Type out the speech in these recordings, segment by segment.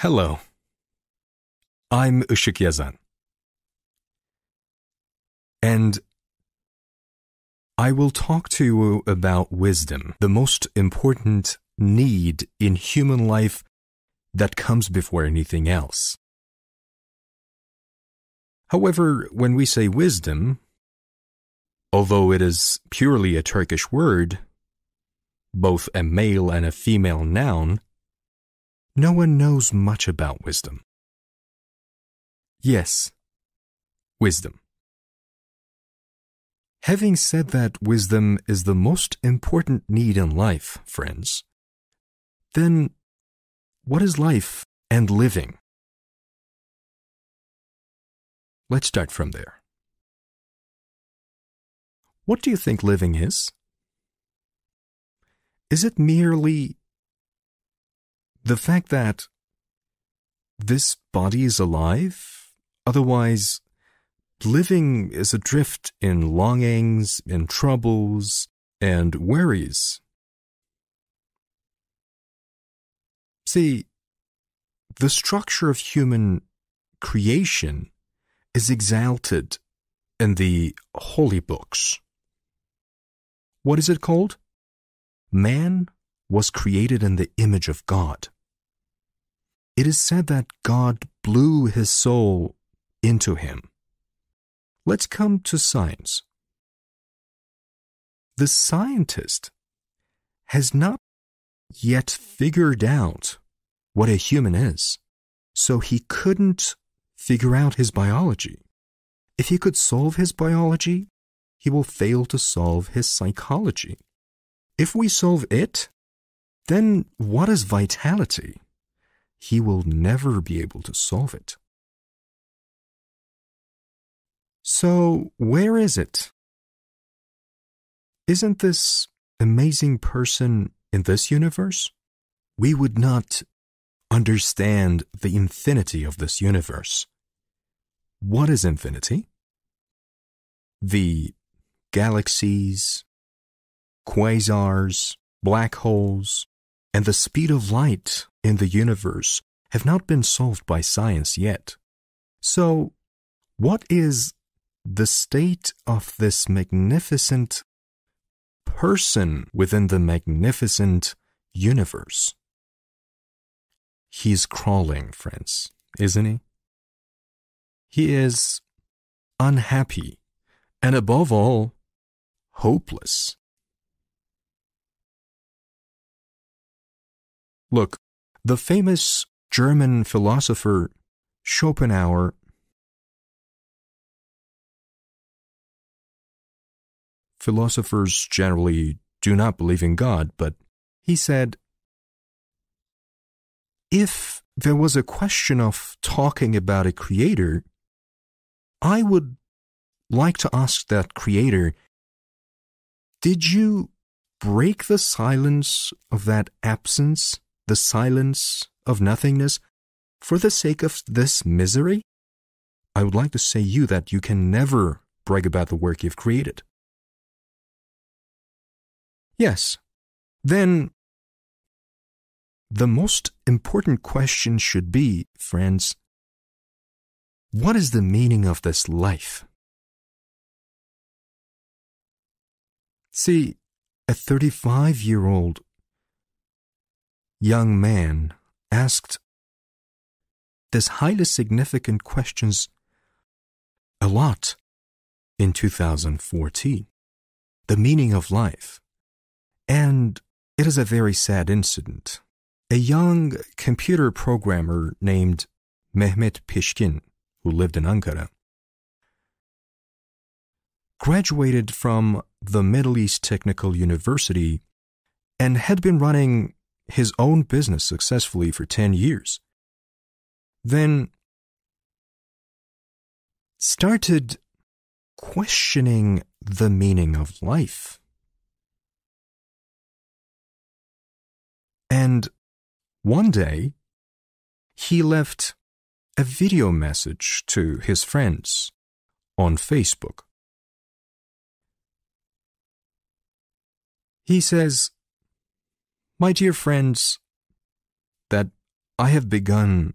Hello, I'm Işık, and I will talk to you about wisdom, the most important need in human life that comes before anything else. However, when we say wisdom, although it is purely a Turkish word, both a male and a female noun, no one knows much about wisdom. Yes, wisdom. Having said that wisdom is the most important need in life, friends, then what is life and living? Let's start from there. What do you think living is? Is it merely the fact that this body is alive? Otherwise, living is adrift in longings, in troubles, and worries. See, the structure of human creation is exalted in the holy books. What is it called? Man was created in the image of God. It is said that God blew his soul into him. Let's come to science. The scientist has not yet figured out what a human is, so he couldn't figure out his biology. If he could solve his biology, he will fail to solve his psychology. If we solve it, then what is vitality? He will never be able to solve it. So, where is it? Isn't this amazing person in this universe? We would not understand the infinity of this universe. What is infinity? The galaxies, quasars, black holes, and the speed of light in the universe have not been solved by science yet. So, what is the state of this magnificent person within the magnificent universe? He's crawling, friends, isn't he? He is unhappy and, above all, hopeless. Look, the famous German philosopher Schopenhauer philosophers generally do not believe in God, but he said, if there was a question of talking about a creator, I would like to ask that creator, did you break the silence of that absence, the silence of nothingness, for the sake of this misery? I would like to say you that you can never brag about the work you've created. Yes, then the most important question should be, friends, what is the meaning of this life? See, a 35-year-old young man asked this highly significant questions a lot in 2014, the meaning of life. And it is a very sad incident. A young computer programmer named Mehmet Pişkin, who lived in Ankara, graduated from the Middle East Technical University and had been running his own business successfully for 10 years. Then started questioning the meaning of life. And one day, he left a video message to his friends on Facebook. He says, "My dear friends, that I have begun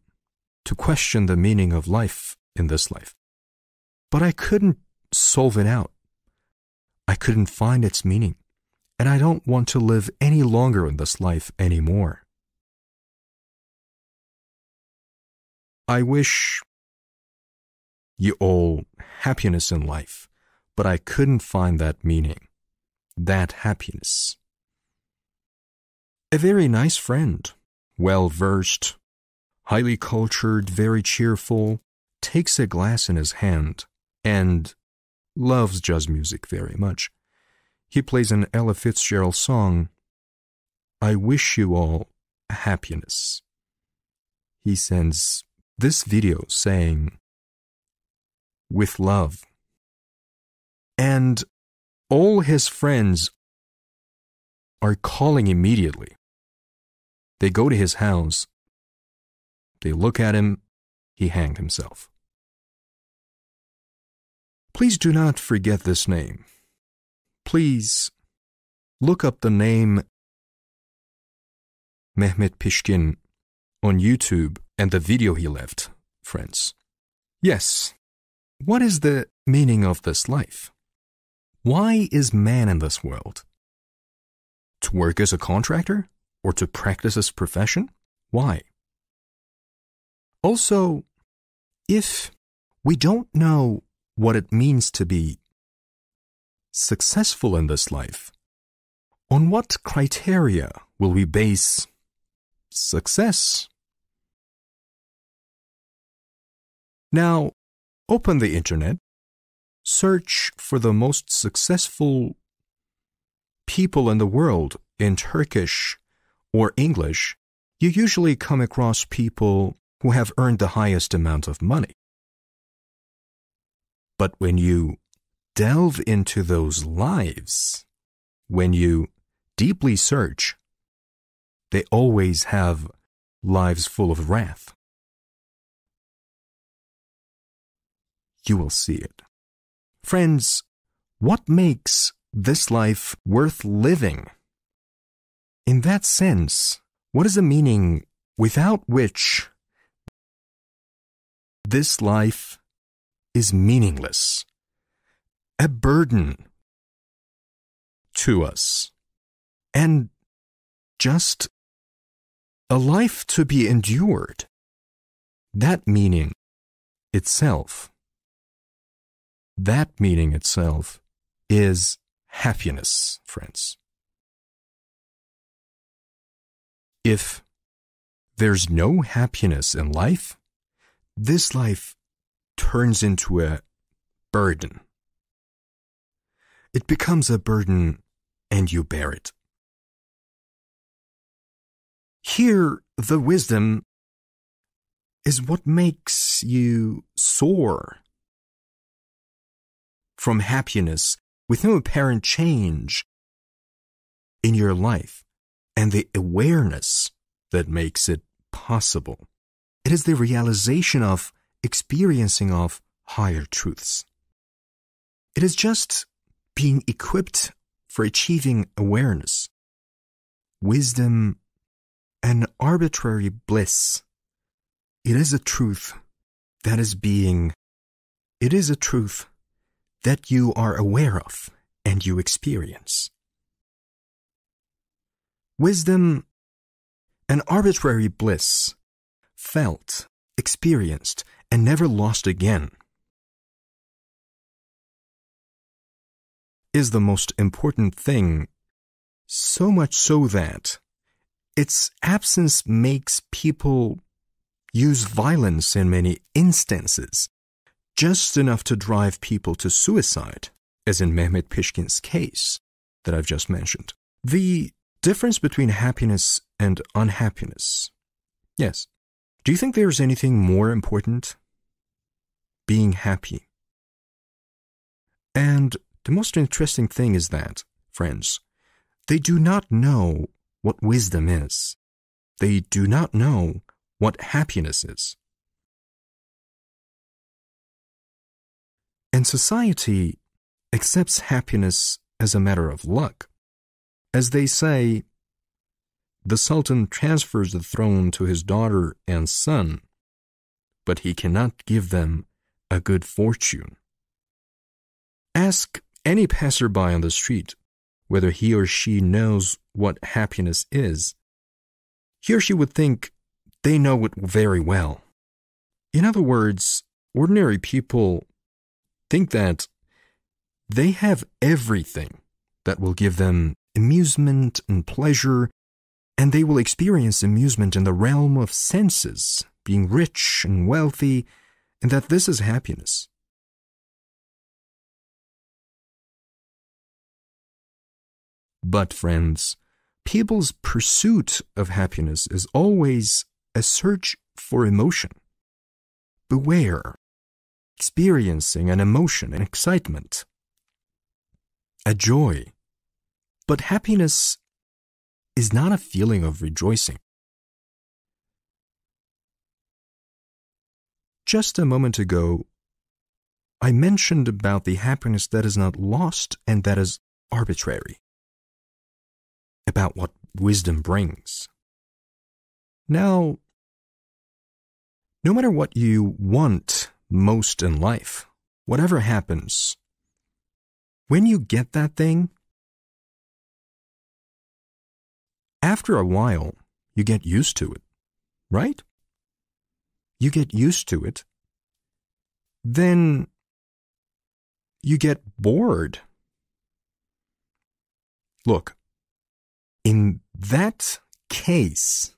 to question the meaning of life in this life. But I couldn't solve it out. I couldn't find its meaning, and I don't want to live any longer in this life anymore. I wish you all happiness in life, but I couldn't find that meaning, that happiness. A very nice friend, well-versed, highly cultured, very cheerful, takes a glass in his hand and loves jazz music very much. He plays an Ella Fitzgerald song, I wish you all happiness. He sends this video saying, with love. And all his friends are calling immediately. They go to his house. They look at him. He hanged himself. Please do not forget this name. Please look up the name Mehmet Pishkin on YouTube and the video he left, friends. Yes, what is the meaning of this life? Why is man in this world? To work as a contractor? Or to practice his profession? Why? Also, if we don't know what it means to be successful in this life, on what criteria will we base success? Now, open the internet, search for the most successful people in the world in Turkish or English. You usually come across people who have earned the highest amount of money. But when you delve into those lives, when you deeply search, they always have lives full of wrath. You will see it. Friends, what makes this life worth living? In that sense, what is the meaning without which this life is meaningless, a burden to us, and just a life to be endured? That meaning itself is happiness, friends. If there's no happiness in life, this life turns into a burden. It becomes a burden and you bear it. Here, the wisdom is what makes you soar from happiness with no apparent change in your life, and the awareness that makes it possible. It is the realization of experiencing of higher truths. It is just being equipped for achieving awareness, wisdom, and arbitrary bliss. It is a truth that is being, it is a truth that you are aware of and you experience. Wisdom and arbitrary bliss, felt, experienced, and never lost again, is the most important thing, so much so that its absence makes people use violence in many instances, just enough to drive people to suicide, as in Mehmet Pishkin's case that I've just mentioned. The difference between happiness and unhappiness. Yes. Do you think there's anything more important? Being happy. And the most interesting thing is that, friends, they do not know what wisdom is. They do not know what happiness is. And society accepts happiness as a matter of luck. As they say, the Sultan transfers the throne to his daughter and son, but he cannot give them a good fortune. Ask any passerby on the street whether he or she knows what happiness is. He or she would think they know it very well. In other words, ordinary people think that they have everything that will give them amusement and pleasure, and they will experience amusement in the realm of senses, being rich and wealthy, and that this is happiness. But, friends, people's pursuit of happiness is always a search for emotion. Beware, experiencing an emotion, an excitement, a joy. But happiness is not a feeling of rejoicing. Just a moment ago, I mentioned about the happiness that is not lost and that is arbitrary, about what wisdom brings. Now, no matter what you want most in life, whatever happens, when you get that thing, after a while, you get used to it, right? You get used to it, then you get bored. Look, in that case,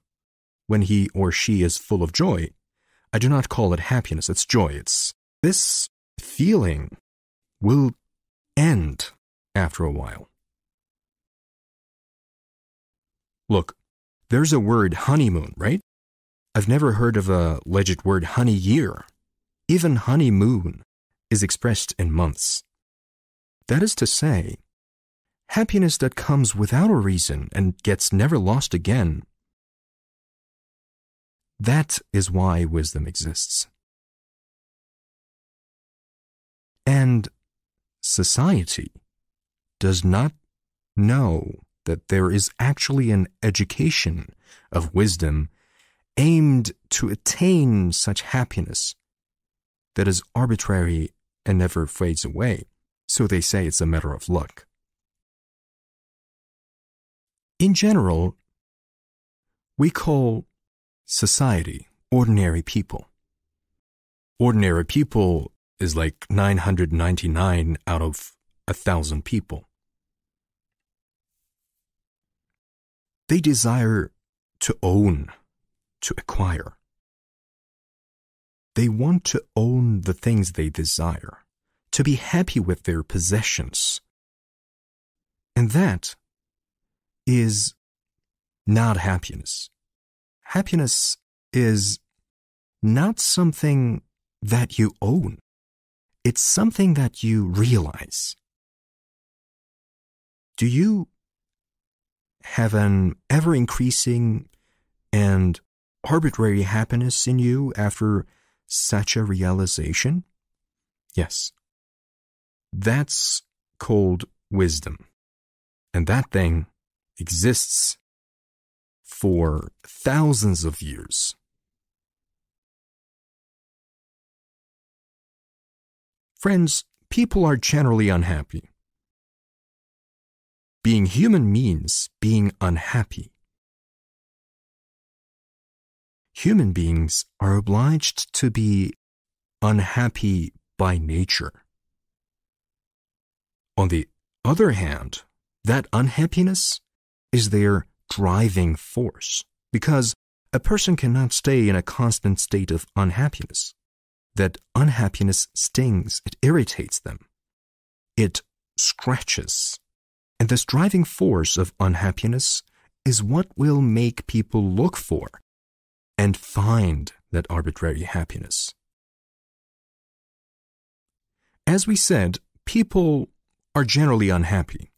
when he or she is full of joy, I do not call it happiness, it's joy. It's this feeling will end after a while. Look, there's a word honeymoon, right? I've never heard of a legit word honey year. Even honeymoon is expressed in months. That is to say, happiness that comes without a reason and gets never lost again. That is why wisdom exists. And society does not know that there is actually an education of wisdom aimed to attain such happiness that is arbitrary and never fades away. So they say it's a matter of luck. In general, we call society ordinary people. Ordinary people is like 999 out of 1,000 people. They desire to own, to acquire. They want to own the things they desire, to be happy with their possessions. And that is not happiness. Happiness is not something that you own. It's something that you realize. Do you have an ever-increasing and arbitrary happiness in you after such a realization? Yes. That's called wisdom. And that thing exists for thousands of years. Friends, people are generally unhappy. Being human means being unhappy. Human beings are obliged to be unhappy by nature. On the other hand, that unhappiness is their driving force, because a person cannot stay in a constant state of unhappiness. That unhappiness stings, it irritates them, it scratches. And this driving force of unhappiness is what will make people look for and find that arbitrary happiness. As we said, people are generally unhappy.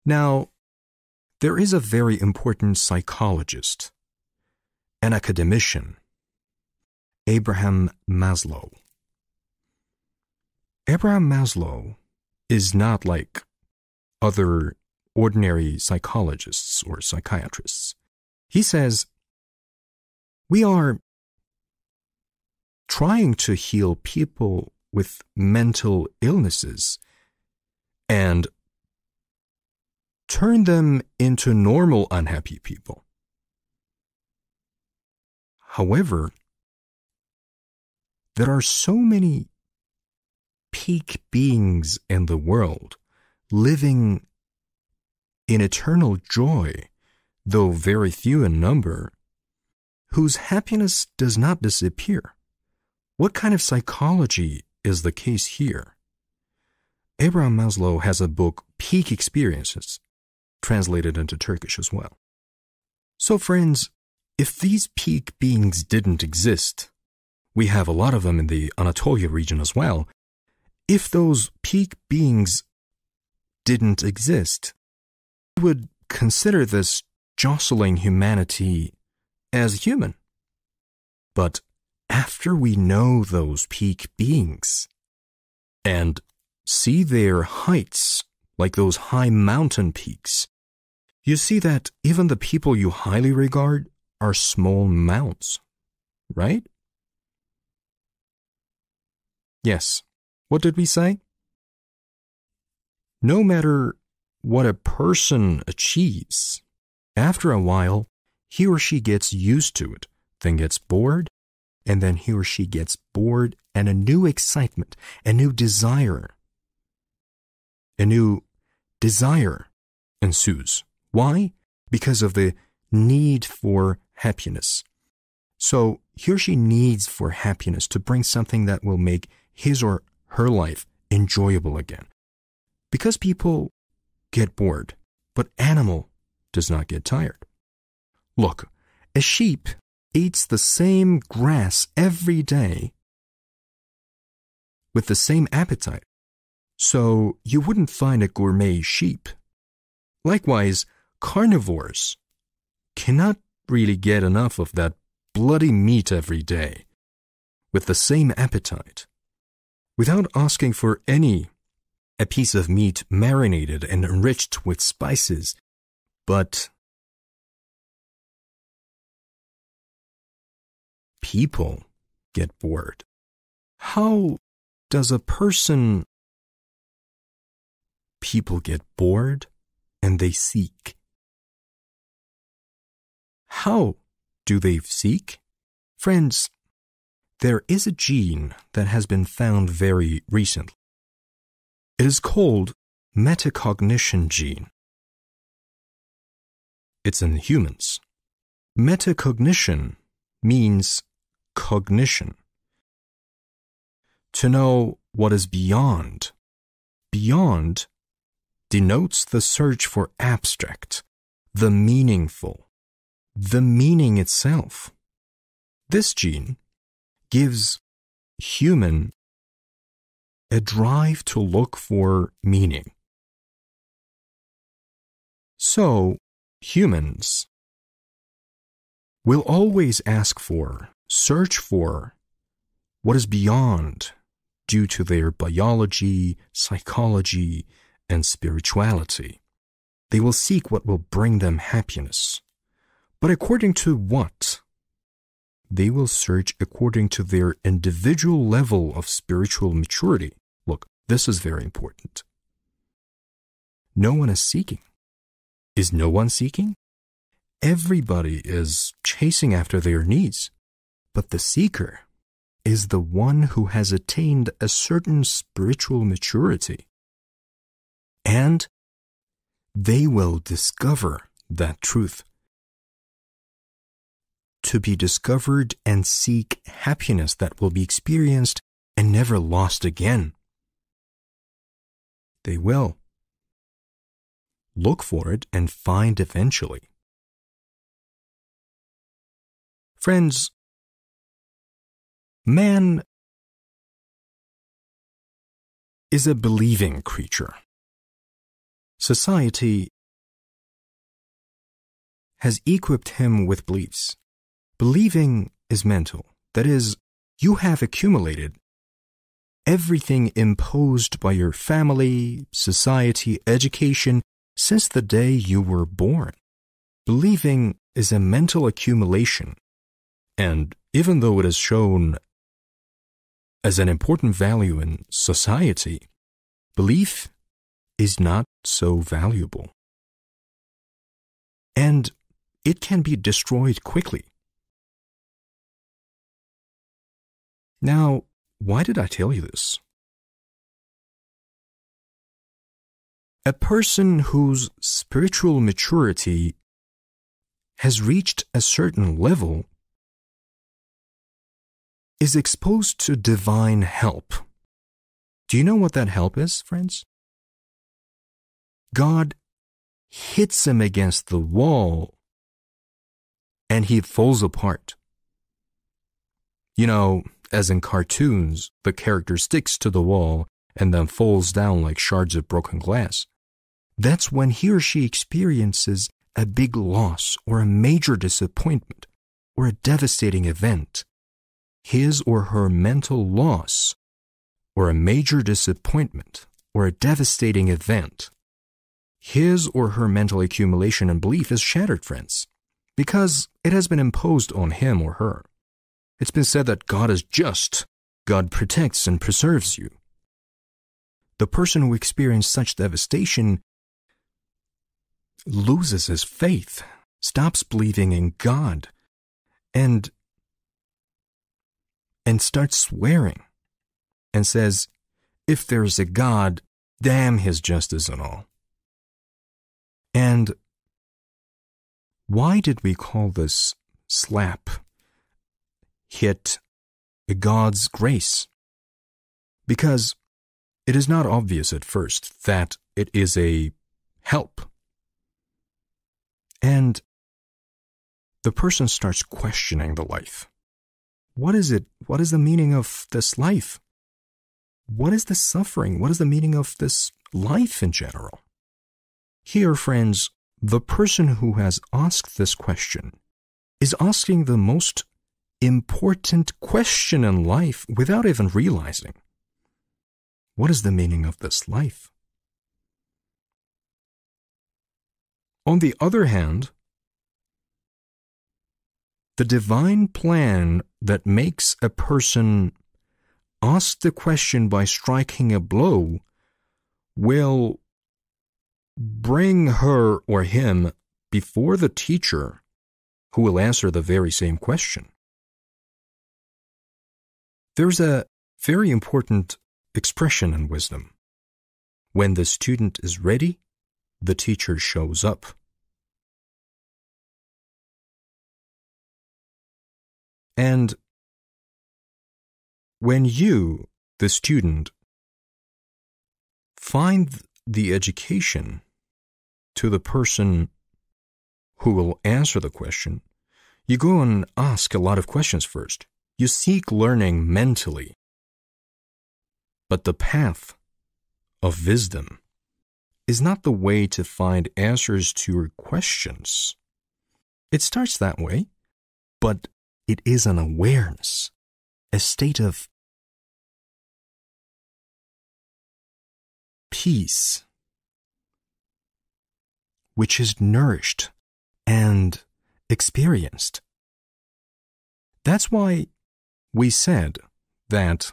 Now, there is a very important psychologist, an academician, Abraham Maslow. Abraham Maslow is not like other ordinary psychologists or psychiatrists. He says, we are trying to heal people with mental illnesses and turn them into normal unhappy people. However, there are so many peak beings in the world living in eternal joy, though very few in number, whose happiness does not disappear. What kind of psychology is the case here? Abraham Maslow has a book, Peak Experiences, translated into Turkish as well. So friends, if these peak beings didn't exist, we have a lot of them in the Anatolia region as well. If those peak beings didn't exist, we would consider this jostling humanity as human. But after we know those peak beings and see their heights like those high mountain peaks, you see that even the people you highly regard are small mounts, right? Yes. What did we say? No matter what a person achieves, after a while, he or she gets used to it, then gets bored, and then he or she gets bored, and a new excitement, a new desire ensues. Why? Because of the need for happiness. So he or she needs for happiness to bring something that will make his or her life enjoyable again. Because people get bored, but animal does not get tired. Look, a sheep eats the same grass every day with the same appetite, so you wouldn't find a gourmet sheep. Likewise, carnivores cannot really get enough of that bloody meat every day with the same appetite. Without asking for a piece of meat marinated and enriched with spices, but people get bored. How does people get bored and they seek? How do they seek? Friends, there is a gene that has been found very recently. It is called metacognition gene. It's in humans. Metacognition means cognition. To know what is beyond. Beyond denotes the search for abstract, the meaningful, the meaning itself. This gene gives human a drive to look for meaning. So, humans will always search for what is beyond due to their biology, psychology, and spirituality. They will seek what will bring them happiness. But according to what? They will search according to their individual level of spiritual maturity. Look, this is very important. No one is seeking. Is no one seeking? Everybody is chasing after their needs, but the seeker is the one who has attained a certain spiritual maturity. And they will discover that truth. To be discovered and seek happiness that will be experienced and never lost again. They will look for it and find eventually. Friends, man is a believing creature. Society has equipped him with beliefs. Believing is mental. That is, you have accumulated everything imposed by your family, society, education, since the day you were born. Believing is a mental accumulation, and even though it is shown as an important value in society, belief is not so valuable. And it can be destroyed quickly. Now, why did I tell you this? A person whose spiritual maturity has reached a certain level is exposed to divine help. Do you know what that help is, friends? God hits him against the wall and he falls apart. You know, as in cartoons, the character sticks to the wall and then falls down like shards of broken glass. That's when he or she experiences a big loss or a major disappointment or a devastating event. His or her mental loss or a major disappointment or a devastating event, his or her mental accumulation and belief is shattered, friends, because it has been imposed on him or her. It's been said that God is just, God protects and preserves you. The person who experienced such devastation loses his faith, stops believing in God, and starts swearing and says, if there is a God, damn his justice and all. And why did we call this slap, hit, a God's grace? Because it is not obvious at first that it is a help. And the person starts questioning the life. What is it? What is the meaning of this life? What is the suffering? What is the meaning of this life in general? Here, friends, the person who has asked this question is asking the most important question in life without even realizing. What is the meaning of this life? On the other hand, the divine plan that makes a person ask the question by striking a blow will bring her or him before the teacher who will answer the very same question. There's a very important expression in wisdom. When the student is ready, the teacher shows up. And when you, the student, find the education to the person who will answer the question, you go and ask a lot of questions first. You seek learning mentally. But the path of wisdom is not the way to find answers to your questions. It starts that way, but it is an awareness, a state of peace, which is nourished and experienced. That's why we said that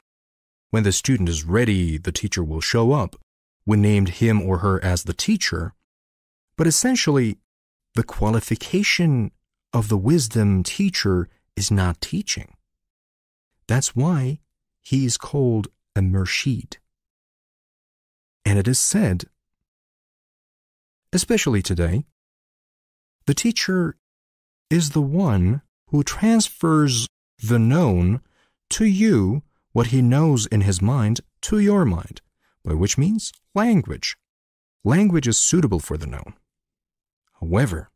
when the student is ready, the teacher will show up. We named him or her as the teacher, but essentially, the qualification of the wisdom teacher is not teaching. That's why he is called a murshid. And it is said, especially today, the teacher is the one who transfers the known to you, what he knows in his mind to your mind, by which means language. Language is suitable for the known. However,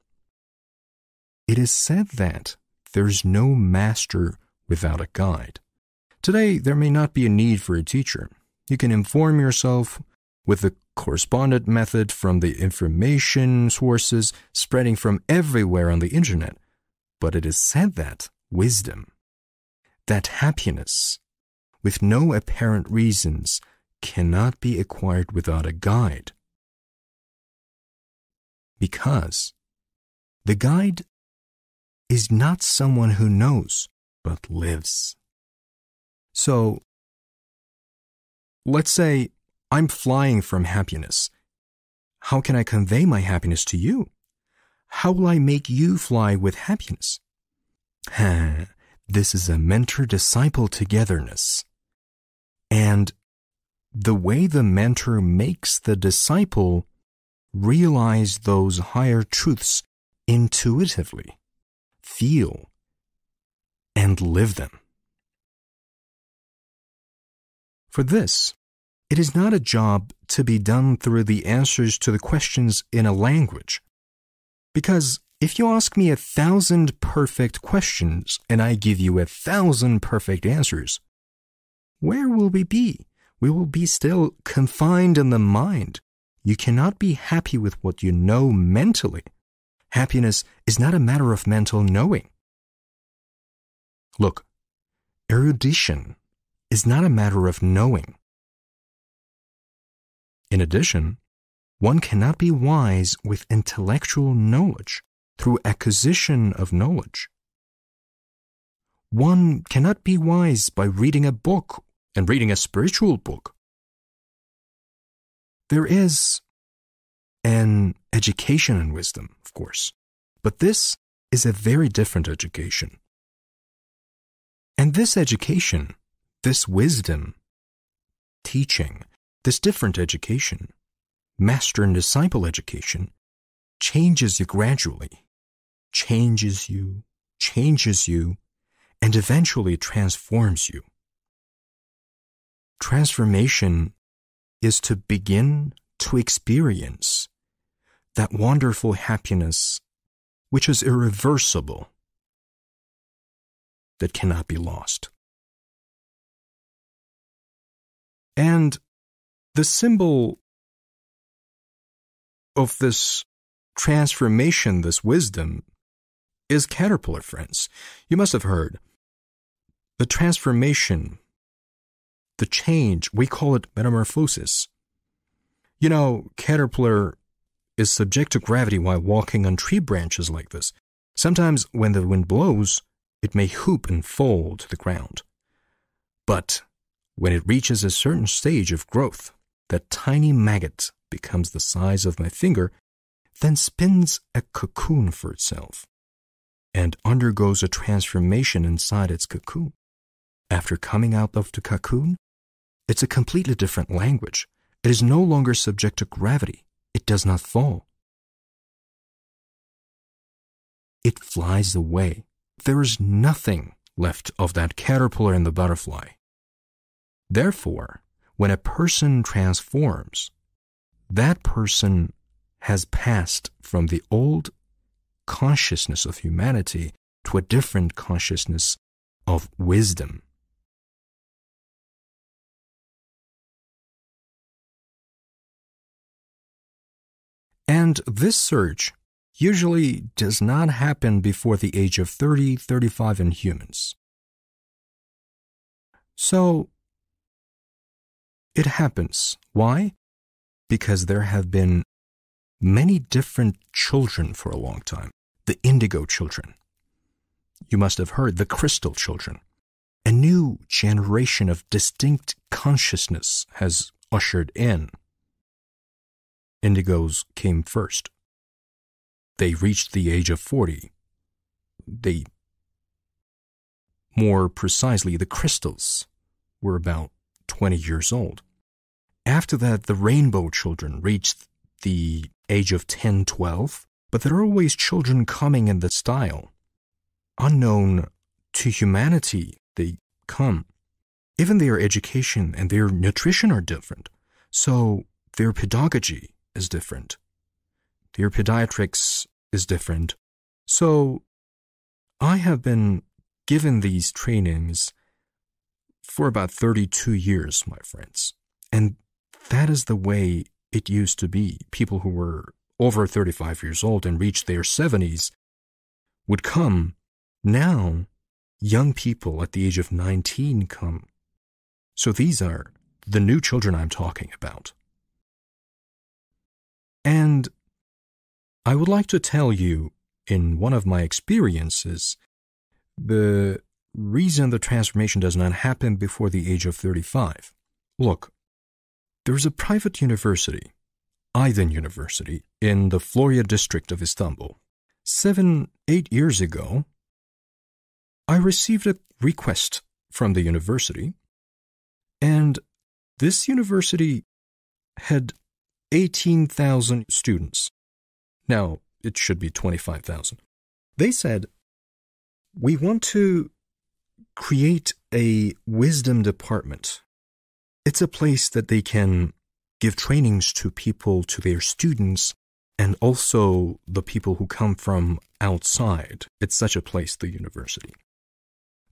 it is said that there's no master without a guide. Today, there may not be a need for a teacher. You can inform yourself with the correspondent method from the information sources spreading from everywhere on the internet. But it is said that wisdom, that happiness, with no apparent reasons, cannot be acquired without a guide. Because the guide is not someone who knows, but lives. So, let's say I'm flying from happiness. How can I convey my happiness to you? How will I make you fly with happiness? This is a mentor-disciple togetherness. And the way the mentor makes the disciple realize those higher truths intuitively, feel, and live them. For this, it is not a job to be done through the answers to the questions in a language. Because if you ask me 1,000 perfect questions and I give you 1,000 perfect answers, where will we be? We will be still confined in the mind. You cannot be happy with what you know mentally. Happiness is not a matter of mental knowing. Look, erudition is not a matter of knowing. In addition, one cannot be wise with intellectual knowledge through acquisition of knowledge. One cannot be wise by reading a book and reading a spiritual book. There is an education in wisdom, of course, but this is a very different education. And this education, this wisdom, teaching, this different education, master and disciple education, changes you gradually, changes you, and eventually transforms you. Transformation is to begin to experience that wonderful happiness which is irreversible, that cannot be lost. And the symbol of this transformation, this wisdom, is caterpillar, friends. You must have heard. The transformation, the change, we call it metamorphosis. You know, caterpillar is subject to gravity while walking on tree branches like this. Sometimes when the wind blows, it may hoop and fall to the ground. But when it reaches a certain stage of growth, that tiny maggot becomes the size of my finger, then spins a cocoon for itself, and undergoes a transformation inside its cocoon. After coming out of the cocoon, it's a completely different language. It is no longer subject to gravity. It does not fall. It flies away. There is nothing left of that caterpillar and the butterfly. Therefore, when a person transforms, that person has passed from the old consciousness of humanity to a different consciousness of wisdom. And this surge usually does not happen before the age of 30, 35 in humans. So, it happens. Why? Because there have been many different children for a long time. The indigo children. You must have heard the crystal children. A new generation of distinct consciousness has ushered in. Indigos came first. They reached the age of 40. More precisely, the crystals were about 20 years old. After that, the rainbow children reached the age of 10, 12, but there are always children coming in the style. Unknown to humanity, they come. Even their education and their nutrition are different, so their pedagogy is different. Their pediatrics is different. So I have been given these trainings for about 32 years, my friends. And that is the way it used to be. People who were over 35 years old and reached their 70s would come. Now, young people at the age of 19 come. So these are the new children I'm talking about. And I would like to tell you, in one of my experiences, the reason the transformation does not happen before the age of 35. Look, there's a private university, Aydın University, in the Florya district of Istanbul. 7-8 years ago, I received a request from the university, and this university had 18,000 students. Now, it should be 25,000. They said, we want to create a wisdom department. It's a place that they can give trainings to people, to their students, and also the people who come from outside. It's such a place, the university.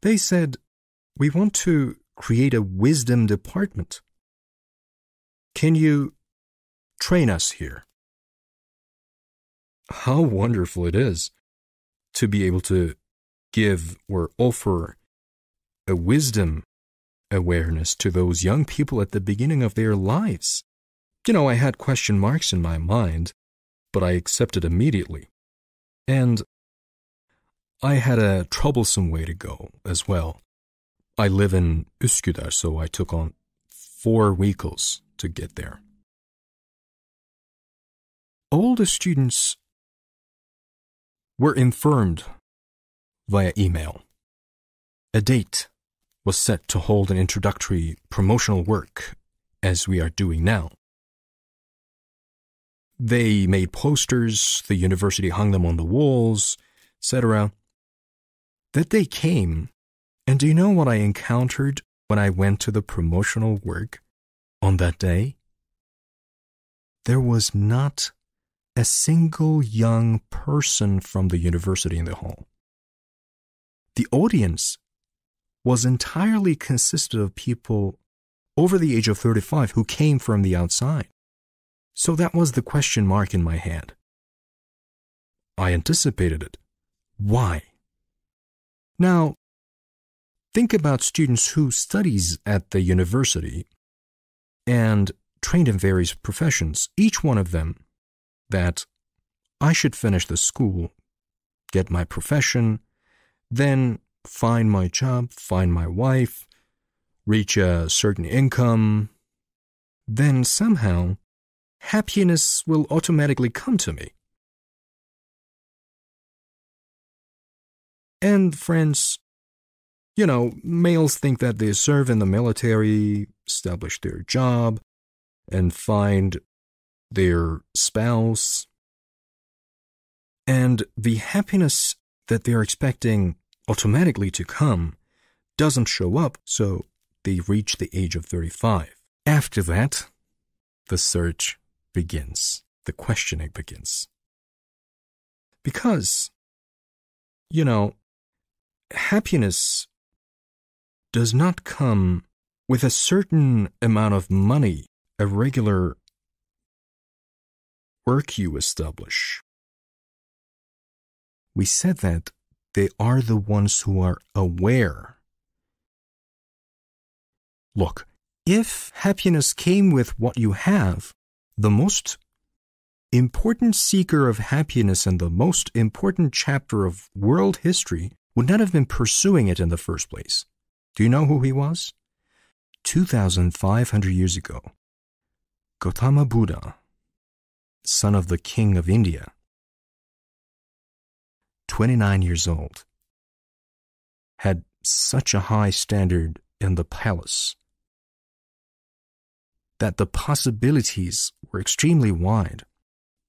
They said, we want to create a wisdom department. Can you train us here? How wonderful it is to be able to give or offer a wisdom awareness to those young people at the beginning of their lives. You know, I had question marks in my mind, but I accepted immediately. And I had a troublesome way to go as well. I live in Üsküdar, so I took on 4 vehicles to get there. All the students were informed via email. A date was set to hold an introductory promotional work, as we are doing now. They made posters, the university hung them on the walls, etc. That day came, and do you know what I encountered when I went to the promotional work on that day? There was not a single young person from the university in the hall. The audience was entirely consisted of people over the age of 35 who came from the outside. So that was the question mark in my head. I anticipated it. Why? Now, think about students who studies at the university and trained in various professions, each one of them that I should finish the school, get my profession, then find my job, find my wife, reach a certain income, then somehow happiness will automatically come to me. And friends, you know, males think that they serve in the military, establish their job, and find their spouse, and the happiness that they're expecting automatically to come doesn't show up, so they reach the age of 35. After that, the search begins, the questioning begins. Because, you know, happiness does not come with a certain amount of money, a regular work you establish. We said that they are the ones who are aware. Look, if happiness came with what you have, the most important seeker of happiness and the most important chapter of world history would not have been pursuing it in the first place. Do you know who he was? 2,500 years ago, Gautama Buddha, son of the king of India, 29 years old, had such a high standard in the palace that the possibilities were extremely wide.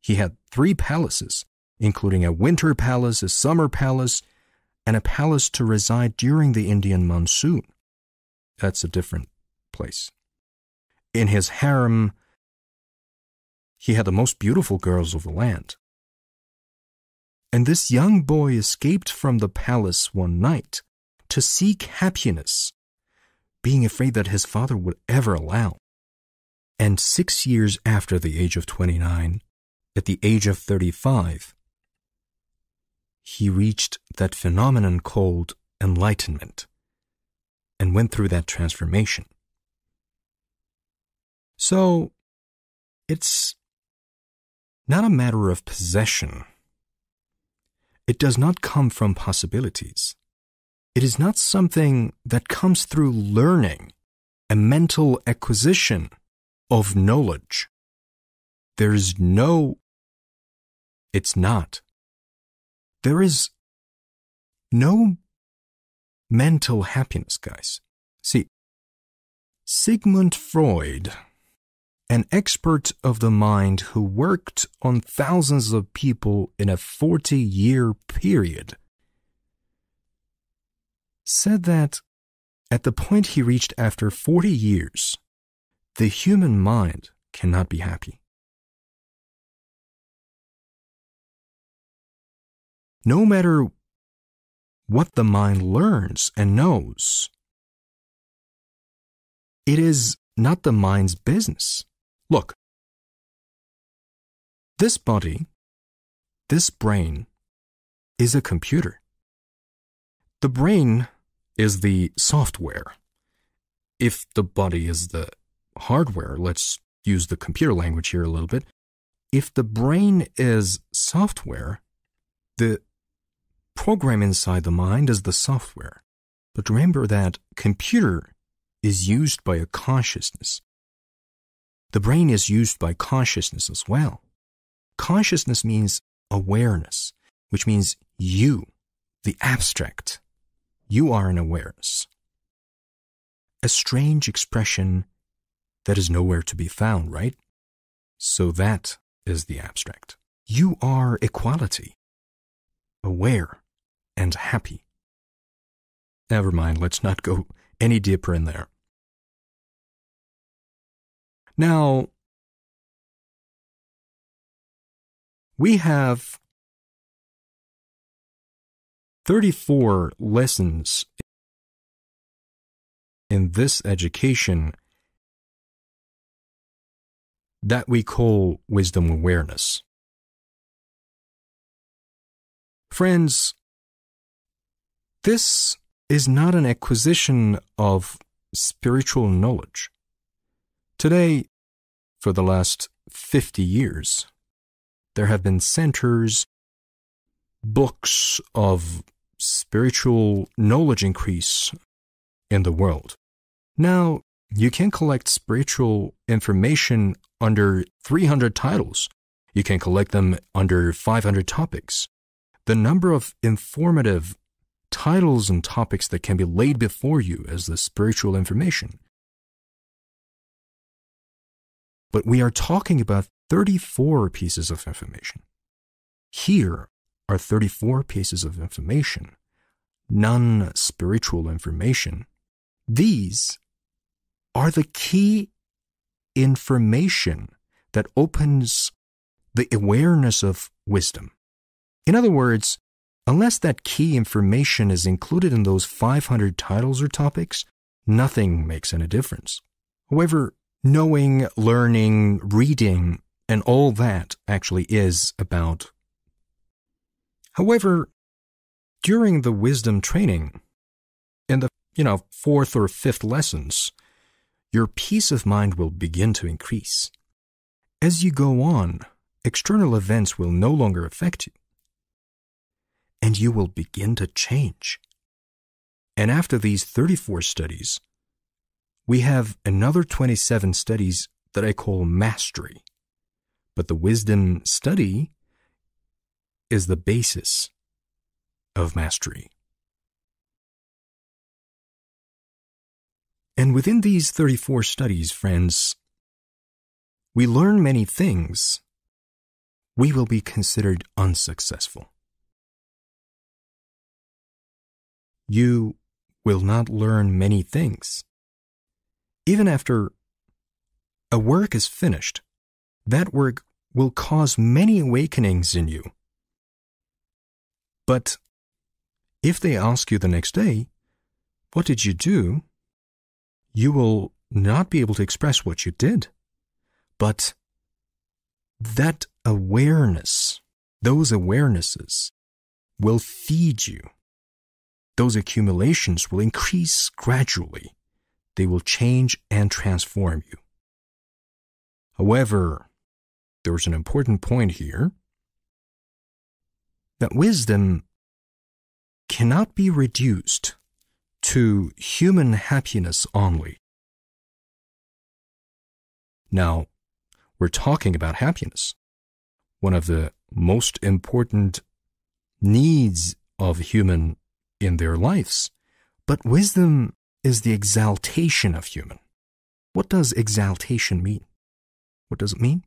He had 3 palaces, including a winter palace, a summer palace, and a palace to reside during the Indian monsoon. That's a different place. In his harem, he had the most beautiful girls of the land. And this young boy escaped from the palace one night to seek happiness, being afraid that his father would ever allow. And 6 years after the age of 29, at the age of 35, he reached that phenomenon called enlightenment and went through that transformation. So, it's not a matter of possession. It does not come from possibilities. It is not something that comes through learning, a mental acquisition of knowledge. There is it's not. There is no mental happiness, guys. See, Sigmund Freud, an expert of the mind who worked on thousands of people in a 40-year period, said that at the point he reached after 40 years, the human mind cannot be happy. No matter what the mind learns and knows, it is not the mind's business. Look, this body, this brain, is a computer. The brain is the software. If the body is the hardware, let's use the computer language here a little bit. If the brain is software, the program inside the mind is the software. But remember that computer is used by a consciousness. The brain is used by consciousness as well. Consciousness means awareness, which means you, the abstract. You are an awareness. A strange expression that is nowhere to be found, right? So that is the abstract. You are equality, aware and happy. Never mind, let's not go any deeper in there. Now, we have 34 lessons in this education that we call wisdom awareness. Friends, this is not an acquisition of spiritual knowledge. Today, for the last 50 years, there have been centers, books of spiritual knowledge increase in the world. Now, you can collect spiritual information under 300 titles. You can collect them under 500 topics. The number of informative titles and topics that can be laid before you as the spiritual information. But we are talking about 34 pieces of information. Here are 34 pieces of information, non-spiritual information. These are the key information that opens the awareness of wisdom. In other words, unless that key information is included in those 500 titles or topics, nothing makes any difference. However, knowing, learning, reading, and all that actually is about. However, during the wisdom training, in the, 4th or 5th lessons, your peace of mind will begin to increase. As you go on, external events will no longer affect you, and you will begin to change. And after these 34 studies, we have another 27 studies that I call mastery. But the wisdom study is the basis of mastery. And within these 34 studies, friends, we learn many things. We will be considered unsuccessful. You will not learn many things. Even after a work is finished, that work will cause many awakenings in you. But if they ask you the next day, what did you do? You will not be able to express what you did. But that awareness, those awarenesses will feed you. Those accumulations will increase gradually. They will change and transform you. However, there's an important point here, that wisdom cannot be reduced to human happiness only. Now, we're talking about happiness, one of the most important needs of human in their lives. But wisdom is the exaltation of human. What does exaltation mean? What does it mean?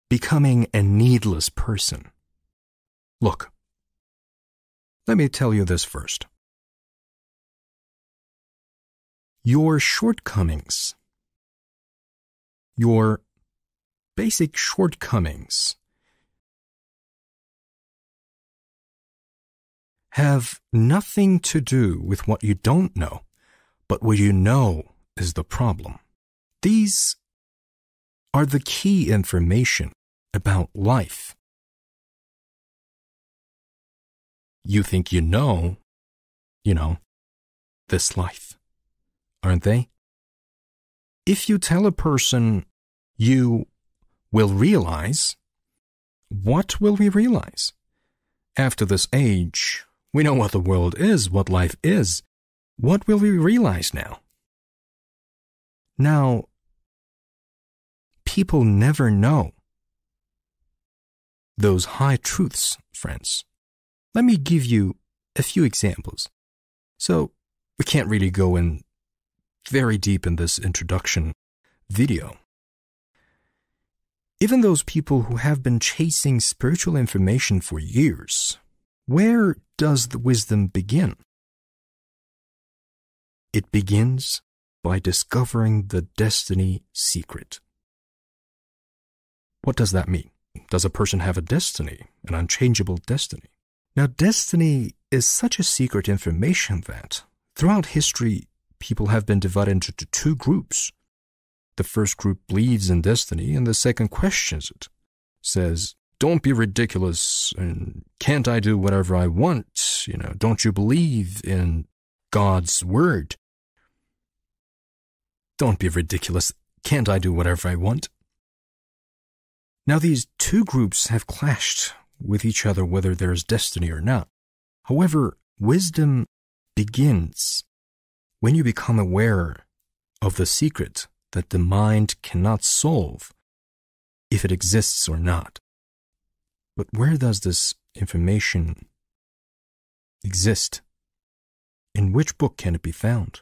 Becoming a needless person. Look, let me tell you this first. Your shortcomings, your basic shortcomings, have nothing to do with what you don't know, but what you know is the problem. These are the key information about life. You think you know, this life, aren't they? If you tell a person you will realize, what will we realize? After this age, we know what the world is, what life is. What will we realize now? Now, people never know those high truths, friends. Let me give you a few examples. So, we can't really go in very deep in this introduction video. Even those people who have been chasing spiritual information for years, where does the wisdom begin? It begins by discovering the destiny secret. What does that mean? Does a person have a destiny, an unchangeable destiny? Now, destiny is such a secret information that, throughout history, people have been divided into two groups. The first group believes in destiny, and the second questions it. Says, don't be ridiculous, and can't I do whatever I want? Don't you believe in God's word? Don't be ridiculous, can't I do whatever I want? Now, these two groups have clashed with each other whether there is destiny or not. However, wisdom begins when you become aware of the secret that the mind cannot solve if it exists or not. But where does this information exist? In which book can it be found?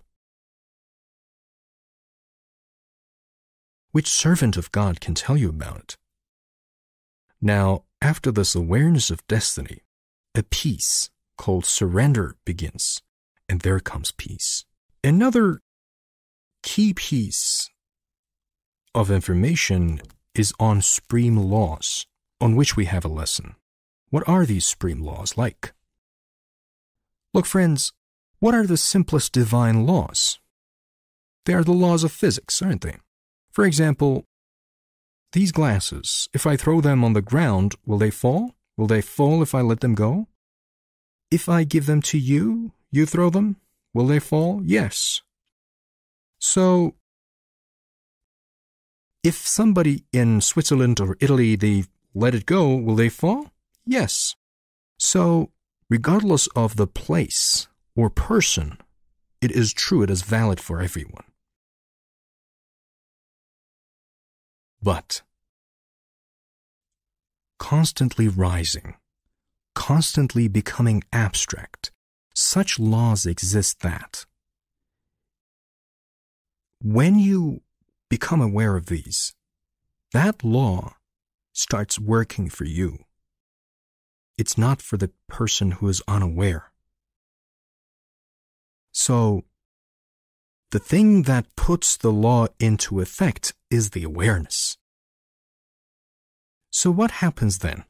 Which servant of God can tell you about it? Now, after this awareness of destiny, a peace called surrender begins, and there comes peace. Another key piece of information is on supreme laws, on which we have a lesson. What are these supreme laws like? Look, friends, what are the simplest divine laws? They are the laws of physics, aren't they? For example, these glasses, if I throw them on the ground, will they fall? Will they fall if I let them go? If I give them to you, you throw them, will they fall? Yes. So, if somebody in Switzerland or Italy, they let it go, will they fall? Yes. So, regardless of the place or person, it is true, it is valid for everyone. But constantly rising, constantly becoming abstract, such laws exist that when you become aware of these, that law starts working for you. It's not for the person who is unaware. So, the thing that puts the law into effect is the awareness. So what happens then?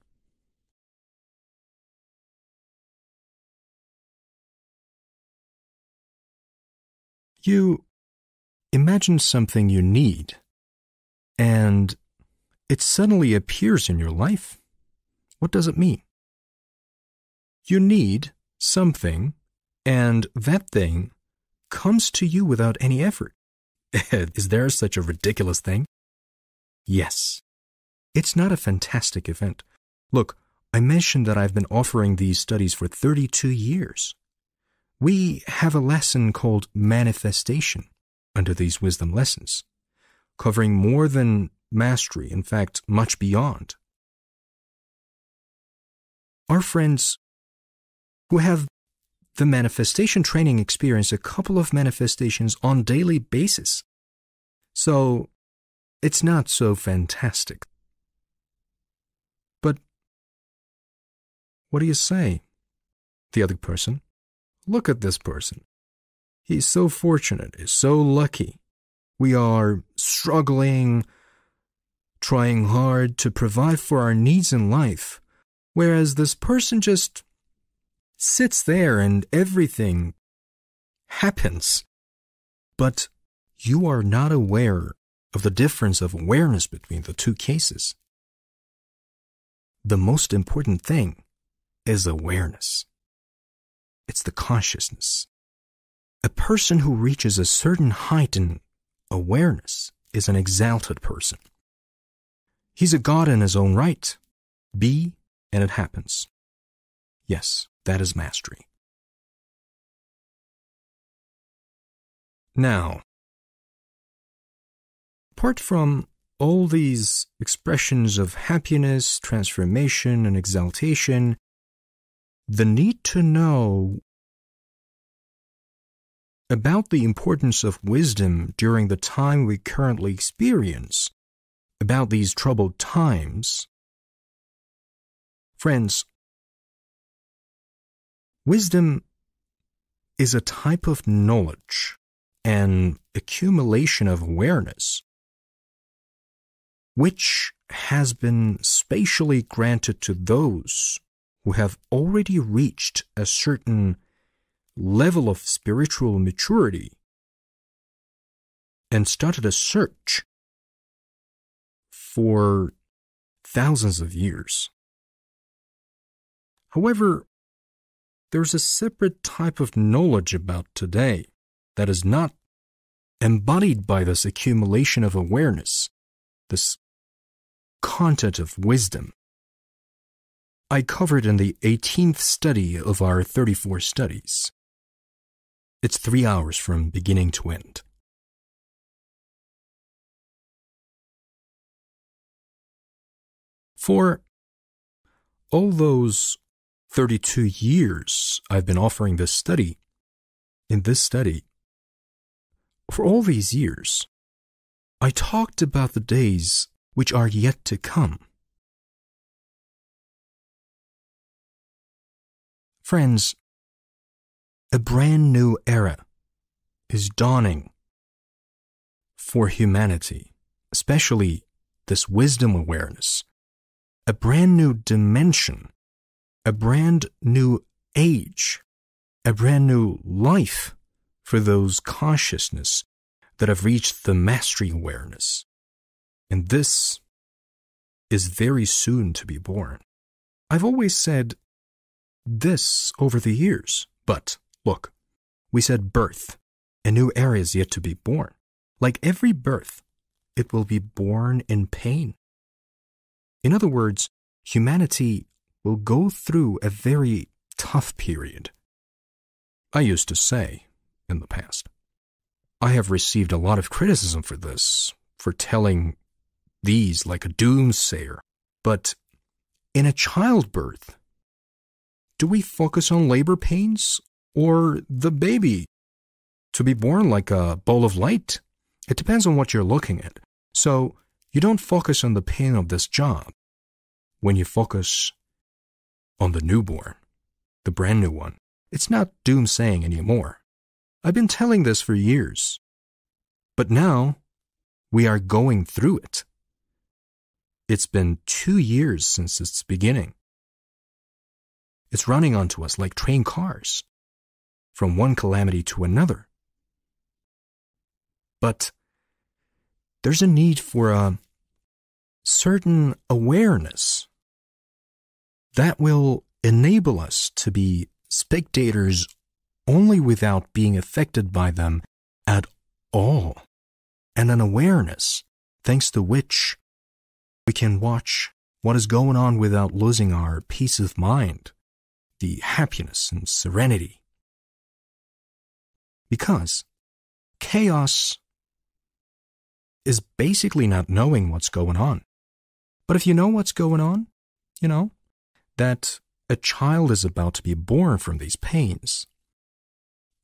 You imagine something you need, and it suddenly appears in your life. What does it mean? You need something, and that thing comes to you without any effort. Is there such a ridiculous thing? Yes, it's not a fantastic event. Look, I mentioned that I've been offering these studies for 32 years. We have a lesson called manifestation under these wisdom lessons, covering more than mastery, in fact, much beyond. Our friends who have the manifestation training experience a couple of manifestations on daily basis. So it's not so fantastic. But what do you say? The other person. Look at this person. He's so fortunate, he's so lucky. We are struggling, trying hard to provide for our needs in life, whereas this person just sits there and everything happens. But you are not aware of the difference of awareness between the two cases. The most important thing is awareness. It's the consciousness. A person who reaches a certain height in awareness is an exalted person. He's a god in his own right. Be, and it happens. Yes, that is mastery. Now, apart from all these expressions of happiness, transformation, and exaltation, the need to know about the importance of wisdom during the time we currently experience, about these troubled times. Friends, wisdom is a type of knowledge and accumulation of awareness which has been spatially granted to those who have already reached a certain level of spiritual maturity and started a search for thousands of years. However, there's a separate type of knowledge about today that is not embodied by this accumulation of awareness, this content of wisdom. I covered in the 18th study of our 34 studies. It's 3 hours from beginning to end. For all those 32 years I've been offering this study, for all these years, I talked about the days which are yet to come. Friends, a brand new era is dawning for humanity, especially this wisdom awareness, a brand new dimension, a brand new age, a brand new life for those consciousness that have reached the mastery awareness. And this is very soon to be born. I've always said this over the years, but look, we said birth, a new era is yet to be born. Like every birth, it will be born in pain. In other words, humanity will go through a very tough period. I used to say in the past, I have received a lot of criticism for this, for telling these like a doomsayer. But in a childbirth, do we focus on labor pains or the baby to be born like a ball of light? It depends on what you're looking at. So you don't focus on the pain of this job when you focus on the newborn, the brand new one. It's not doomsaying anymore. I've been telling this for years. But now we are going through it. It's been 2 years since its beginning. It's running onto us like train cars, from one calamity to another. But there's a need for a certain awareness that will enable us to be spectators only without being affected by them at all, and an awareness thanks to which We can watch what is going on without losing our peace of mind, the happiness and serenity. Because chaos is basically not knowing what's going on. But if you know what's going on, you know, that a child is about to be born from these pains.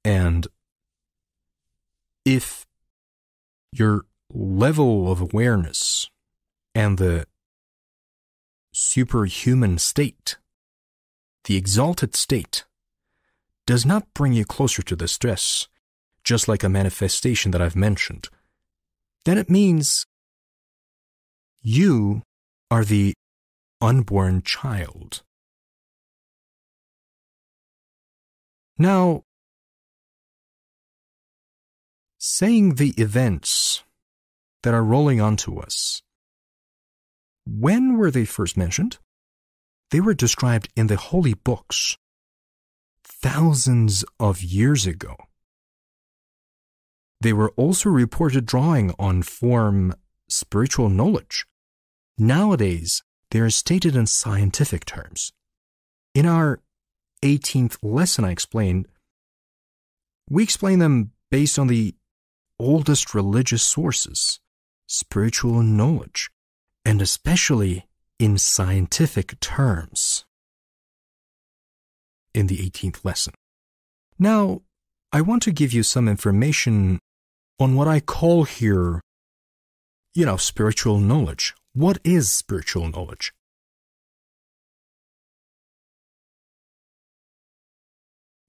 And if your level of awareness and the superhuman state, the exalted state, does not bring you closer to the stress, just like a manifestation that I've mentioned, then it means you are the unborn child. Now, saying the events that are rolling onto us, when were they first mentioned? They were described in the holy books thousands of years ago. They were also reported drawing on form spiritual knowledge. Nowadays, they are stated in scientific terms. In our 18th lesson I explained, we explain them based on the oldest religious sources, spiritual knowledge, and especially in scientific terms in the 18th lesson. Now, I want to give you some information on what I call here, spiritual knowledge. What is spiritual knowledge?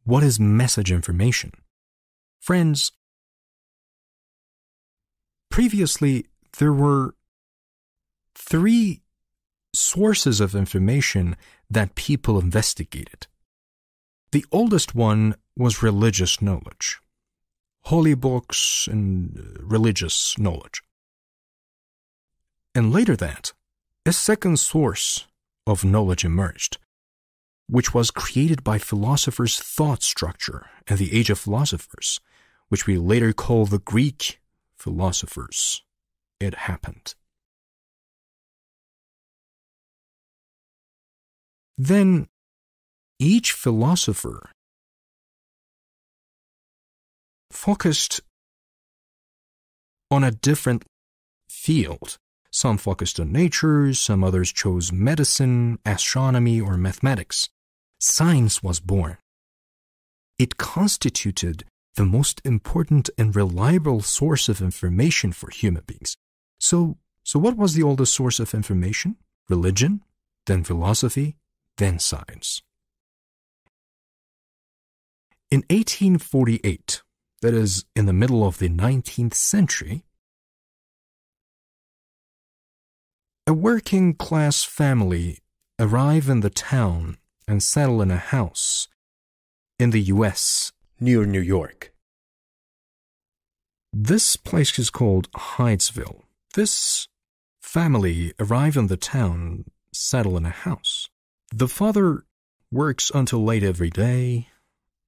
What is message information? Friends, previously there were 3 sources of information that people investigated. The oldest one was religious knowledge, holy books and religious knowledge. And later that, a second source of knowledge emerged, which was created by philosophers' thought structure and the age of philosophers, which we later call the Greek philosophers. It happened. Then each philosopher focused on a different field. Some focused on nature, some others chose medicine, astronomy, or mathematics. Science was born. It constituted the most important and reliable source of information for human beings. So what was the oldest source of information? Religion, then philosophy, then science. In 1848, that is, in the middle of the 19th century, a working-class family arrive in the town and settle in a house in the U.S. near New York. This place is called Hydesville. This family arrive in the town, settle in a house. The father works until late every day,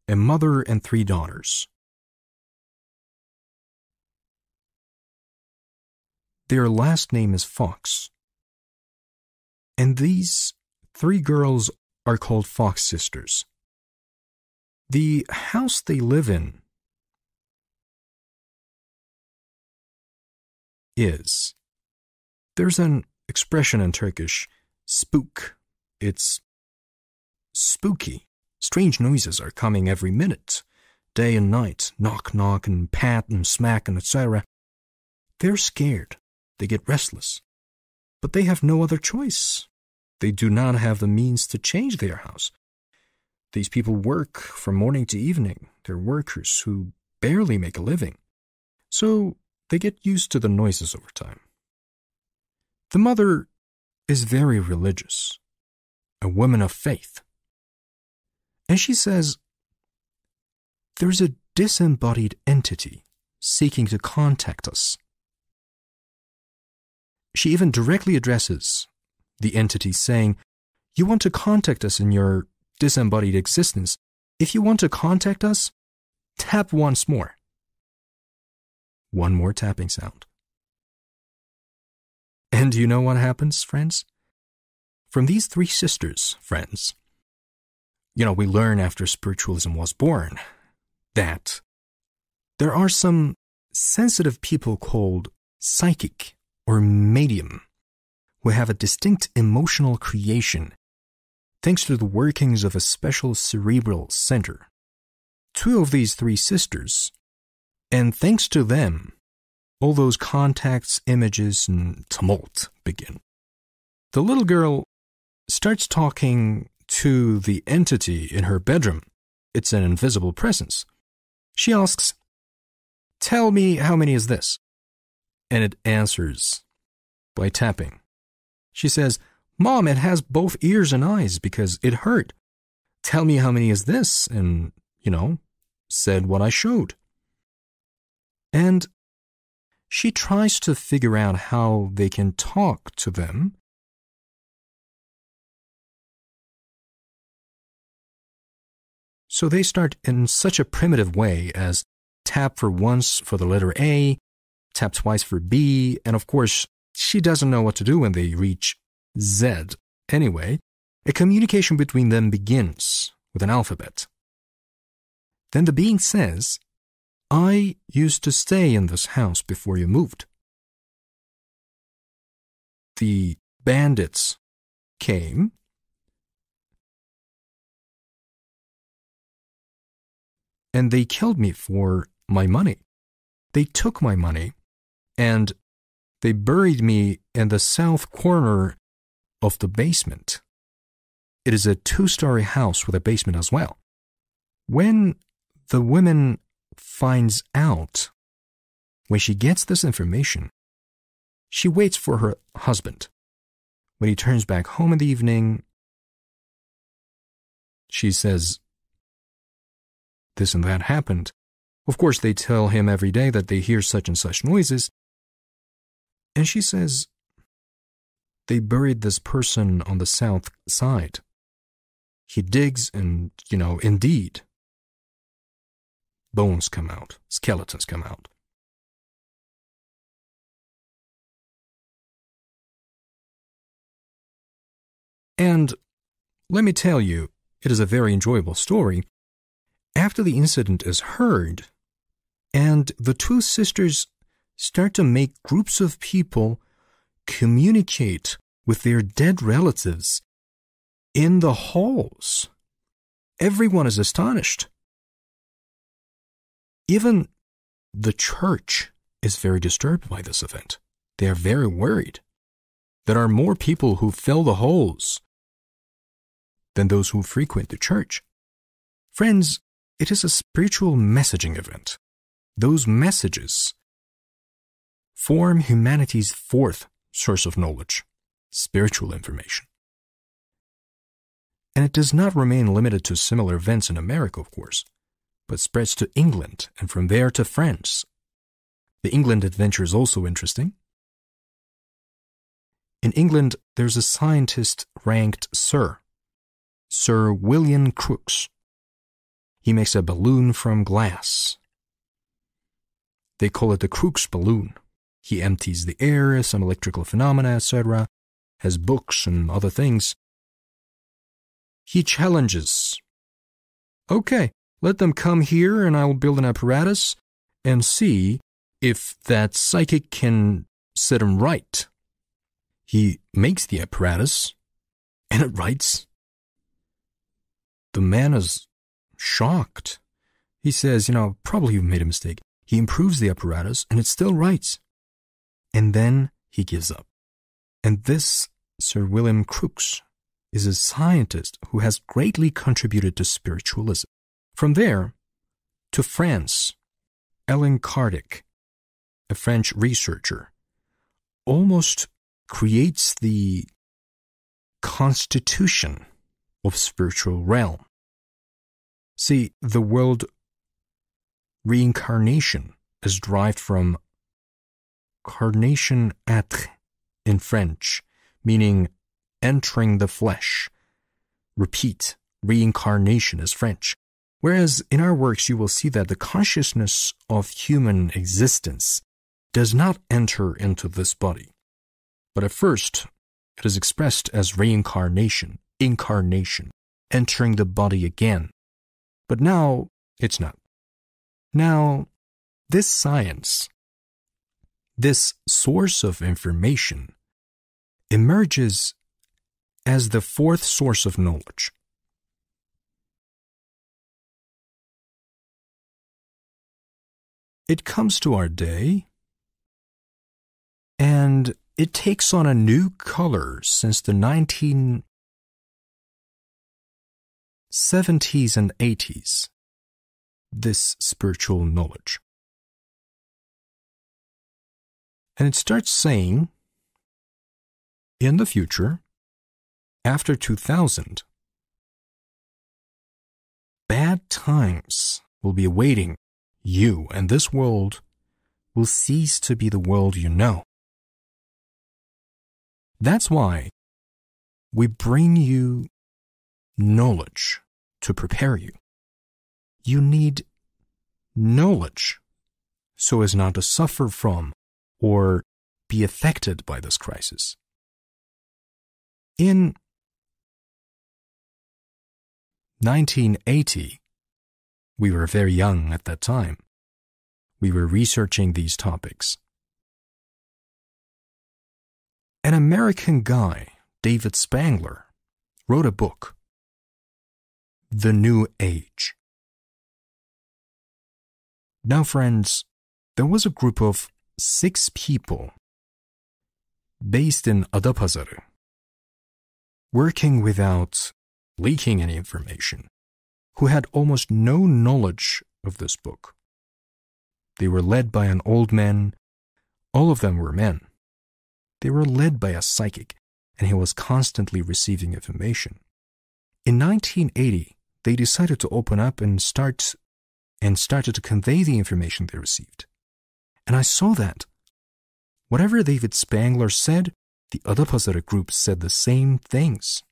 a mother and 3 daughters. Their last name is Fox. And these 3 girls are called Fox sisters. The house they live in there's an expression in Turkish, spook. It's spooky. Strange noises are coming every minute, day and night, knock, knock, and pat and smack, and etc. They're scared. They get restless. But they have no other choice. They do not have the means to change their house. These people work from morning to evening. They're workers who barely make a living. So they get used to the noises over time. The mother is very religious, a woman of faith. And she says, there's a disembodied entity seeking to contact us. She even directly addresses the entity, saying, you want to contact us in your disembodied existence. If you want to contact us, tap once more. One more tapping sound. And do you know what happens, friends? From these three sisters, friends, we learn after spiritualism was born that there are some sensitive people called psychic or medium who have a distinct emotional creation thanks to the workings of a special cerebral center. Two of these three sisters, and thanks to them, all those contacts, images, and tumult begin. The little girl starts talking to the entity in her bedroom. It's an invisible presence. She asks, "Tell me, how many is this?" And it answers by tapping. She says, "Mom, it has both ears and eyes because it heard. Tell me how many is this?" And, said what I showed. And she tries to figure out how they can talk to them. So they start in such a primitive way as tap for once for the letter A, tap twice for B, and of course, she doesn't know what to do when they reach Z. Anyway, a communication between them begins with an alphabet. Then the being says, "I used to stay in this house before you moved." The bandits came and they killed me for my money. They took my money and they buried me in the south corner of the basement. It is a 2-story house with a basement as well. When the woman finds out, when she gets this information, she waits for her husband. When he turns back home in the evening, she says, "This and that happened." Of course, they tell him every day that they hear such and such noises. And she says, "They buried this person on the south side." He digs and, indeed, bones come out, skeletons come out. And let me tell you, it is a very enjoyable story. After the incident is heard, and the two sisters start to make groups of people communicate with their dead relatives in the halls, everyone is astonished. Even the church is very disturbed by this event. They are very worried. There are more people who fill the halls than those who frequent the church. Friends, it is a spiritual messaging event. Those messages form humanity's fourth source of knowledge, spiritual information. And it does not remain limited to similar events in America, of course, but spreads to England and from there to France. The England adventure is also interesting. In England, there's a scientist ranked Sir William Crookes. He makes a balloon from glass. They call it the Crookes balloon. He empties the air, some electrical phenomena, etc., has books and other things. He challenges, "Okay, let them come here and I will build an apparatus and see if that psychic can set him right." He makes the apparatus and it writes. The man is shocked. He says, "Probably you've made a mistake." He improves the apparatus and it still writes. And then he gives up. And this Sir William Crookes is a scientist who has greatly contributed to spiritualism. From there to France, Allan Kardec, a French researcher, almost creates the constitution of spiritual realm. See, the word reincarnation is derived from carnation être in French, meaning entering the flesh. Repeat, reincarnation is French. Whereas in our works you will see that the consciousness of human existence does not enter into this body. But at first, it is expressed as reincarnation, incarnation, entering the body again. But now, it's not. Now, this science, this source of information, emerges as the fourth source of knowledge. It comes to our day, and it takes on a new color since the 1970s and 80s, this spiritual knowledge. And it starts saying, in the future, after 2000, bad times will be awaiting you, and this world will cease to be the world you know. That's why we bring you knowledge to prepare you. You need knowledge so as not to suffer from or be affected by this crisis. In 1980, we were very young at that time. We were researching these topics. An American guy, David Spangler, wrote a book, The New Age. Now, friends, there was a group of 6 people based in Adapazarı, working without leaking any information, who had almost no knowledge of this book. They were led by an old man. All of them were men. They were led by a psychic, and he was constantly receiving information. In 1980, they decided to open up and started to convey the information they received. And I saw that. Whatever David Spangler said, the Adapazarı group said the same things.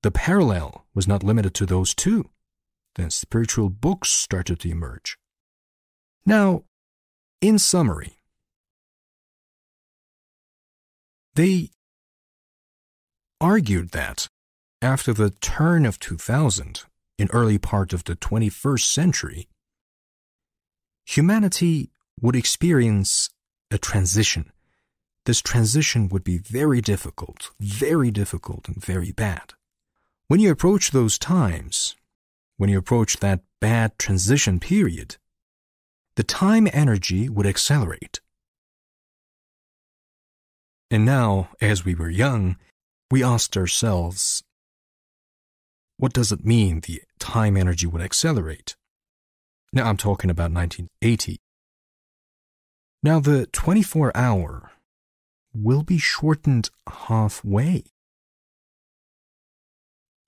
The parallel was not limited to those two. Then spiritual books started to emerge. Now, in summary, they argued that after the turn of 2000, in early part of the 21st century, humanity would experience a transition. This transition would be very difficult and very bad. When you approach those times, when you approach that bad transition period, the time energy would accelerate. And now, as we were young, we asked ourselves, what does it mean the time energy would accelerate? Now I'm talking about 1980. Now the 24-hour will be shortened halfway.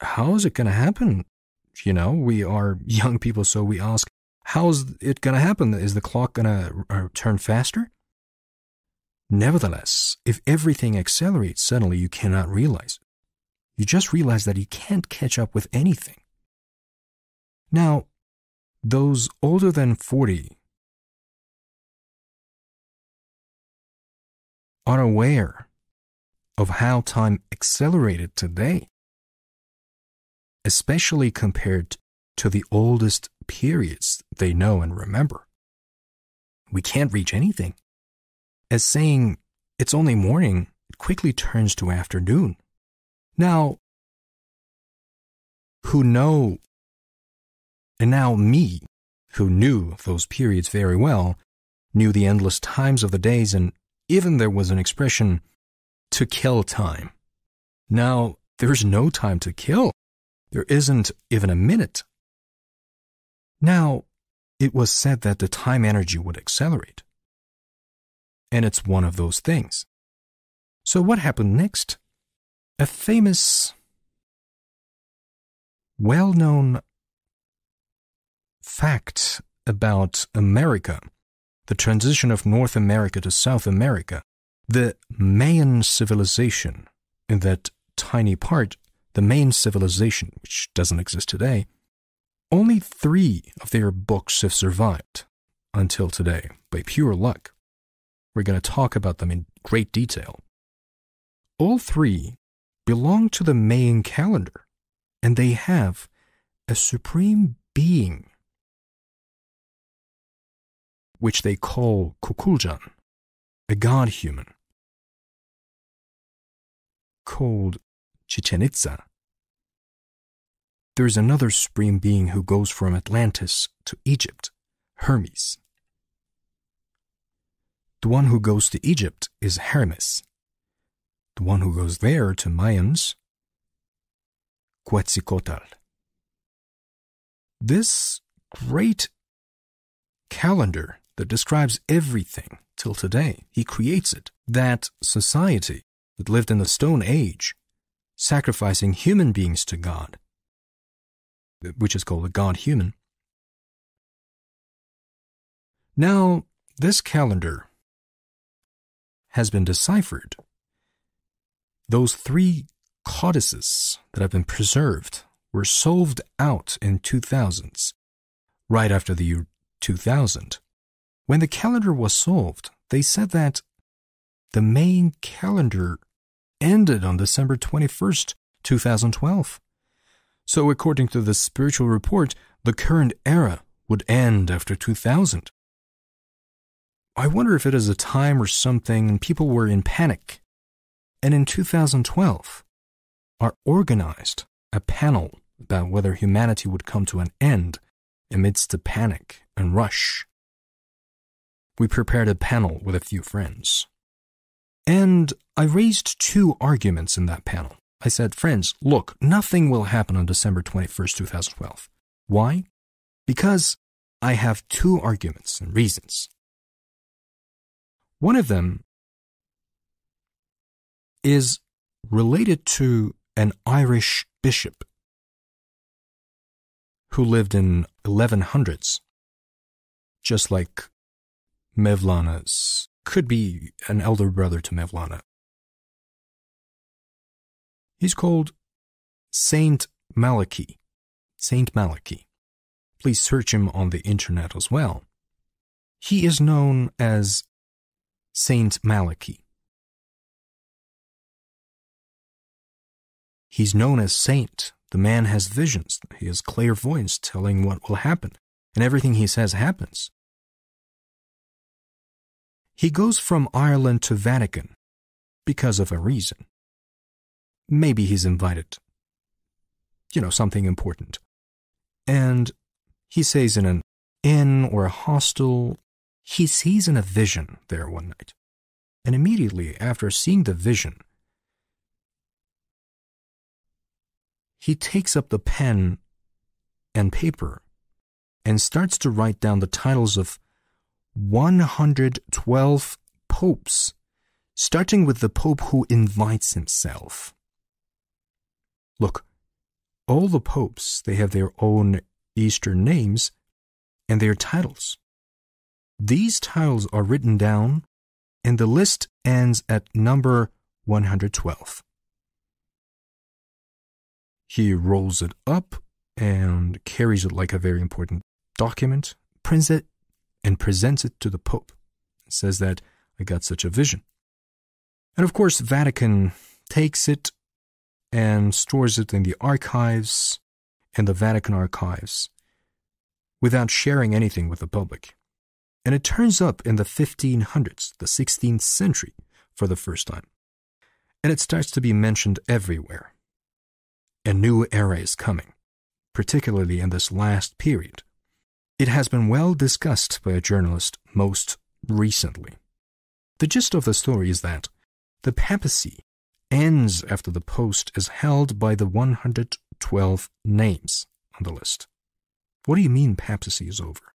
How is it going to happen? You know, we are young people, so we ask, how's it going to happen? Is the clock going to turn faster? Nevertheless, if everything accelerates suddenly, you cannot realize it. You just realize that you can't catch up with anything. Now, those older than 40 are aware of how time accelerated today, especially compared to the oldest periods they know and remember. We can't reach anything. As saying, it's only morning, it quickly turns to afternoon. Now, who know, and now me, who knew those periods very well, knew the endless times of the days, and even there was an expression, to kill time. Now, there's no time to kill. There isn't even a minute. Now, it was said that the time energy would accelerate. And it's one of those things. So what happened next? A famous, well-known fact about America, the transition of North America to South America, the Mayan civilization, in that tiny part, the Mayan civilization, which doesn't exist today, only 3 of their books have survived until today, by pure luck. We're going to talk about them in great detail. All three belong to the Mayan calendar, and they have a supreme being, which they call Kukulcan, a god-human, called Chichen Itza. There's another supreme being who goes from Atlantis to Egypt, Hermes. The one who goes to Egypt is Hermes. The one who goes there to Mayans, Quetzalcoatl. This great calendar that describes everything till today, he creates it. That society that lived in the Stone Age, sacrificing human beings to God, which is called a god-human. Now, this calendar has been deciphered. Those three codices that have been preserved were solved out in 2000s, right after the year 2000. When the calendar was solved, they said that the main calendar ended on December 21st, 2012. So according to the spiritual report, the current era would end after 2000. I wonder if it is a time or something and people were in panic. And in 2012, are organized a panel about whether humanity would come to an end amidst the panic and rush. We prepared a panel with a few friends. And I raised two arguments in that panel. I said, friends, look, nothing will happen on December 21st, 2012. Why? Because I have two arguments and reasons. One of them is related to an Irish bishop who lived in 1100s, just like Mevlana's, could be an elder brother to Mevlana. He's called Saint Malachy. Saint Malachy. Please search him on the internet as well. He is known as Saint Malachy. He's known as Saint. The man has visions. He has clairvoyance telling what will happen, and everything he says happens. He goes from Ireland to Vatican because of a reason. Maybe he's invited. Something important. And he says in an inn or a hostel, he sees in a vision there one night. And immediately after seeing the vision, he takes up the pen and paper and starts to write down the titles of 112 popes, starting with the pope who invites himself. Look, all the popes, they have their own Eastern names and their titles. These titles are written down, and the list ends at number 112. He rolls it up and carries it like a very important document, prints it, and presents it to the Pope. It says that I got such a vision. And of course, Vatican takes it and stores it in the archives, in the Vatican archives, without sharing anything with the public. And it turns up in the 1500s, the 16th century, for the first time. And it starts to be mentioned everywhere. A new era is coming, particularly in this last period. It has been well discussed by a journalist most recently. The gist of the story is that the papacy ends after the post is held by the 112 names on the list. What do you mean papacy is over?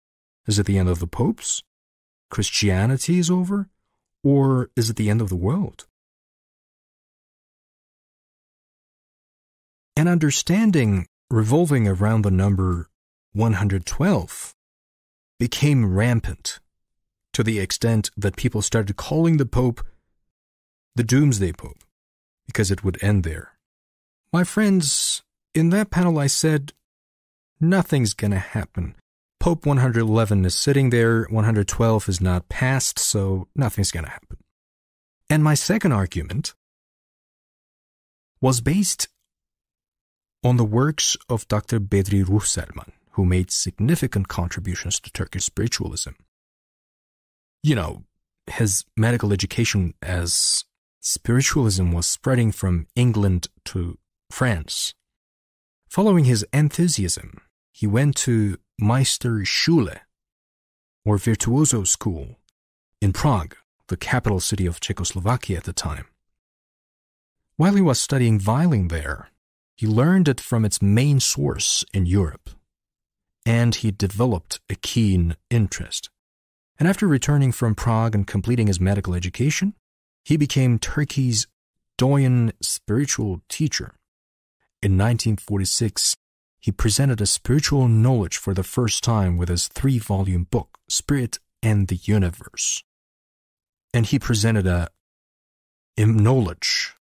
Is it the end of the popes? Christianity is over? Or is it the end of the world? An understanding revolving around the number 112 became rampant to the extent that people started calling the Pope the Doomsday Pope because it would end there. My friends, in that panel I said, nothing's gonna happen. Pope 111 is sitting there, 112 is not passed, so nothing's going to happen. And my second argument was based on the works of Dr. Bedri Ruhselman, who made significant contributions to Turkish spiritualism. You know, his medical education as spiritualism was spreading from England to France. Following his enthusiasm, he went to Meisterschule, or Virtuoso School, in Prague, the capital city of Czechoslovakia at the time. While he was studying violin there, he learned it from its main source in Europe, and he developed a keen interest. And after returning from Prague and completing his medical education, he became Turkey's doyen spiritual teacher. In 1946, he presented a spiritual knowledge for the first time with his 3-volume book, Spirit and the Universe. And he presented a knowledge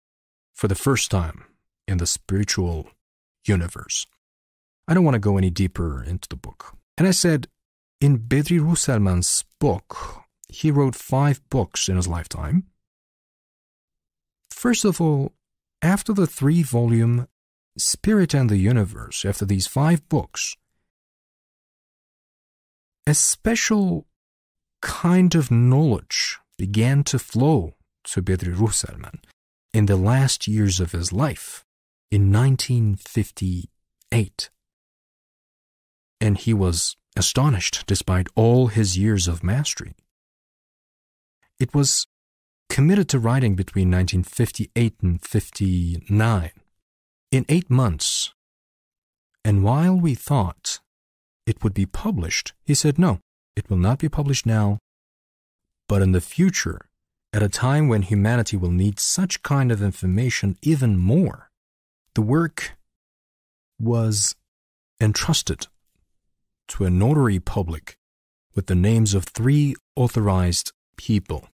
for the first time in the spiritual universe. I don't want to go any deeper into the book. And I said, in Bedri Ruhselman's book, he wrote 5 books in his lifetime. First of all, after the 3-volume Spirit and the Universe, after these 5 books, a special kind of knowledge began to flow to Bedri Ruhselman in the last years of his life, in 1958. And he was astonished despite all his years of mastery. It was committed to writing between 1958 and 59, in 8 months. And while we thought it would be published, he said, no, it will not be published now, but in the future, at a time when humanity will need such kind of information even more. The work was entrusted to a notary public with the names of 3 authorized people.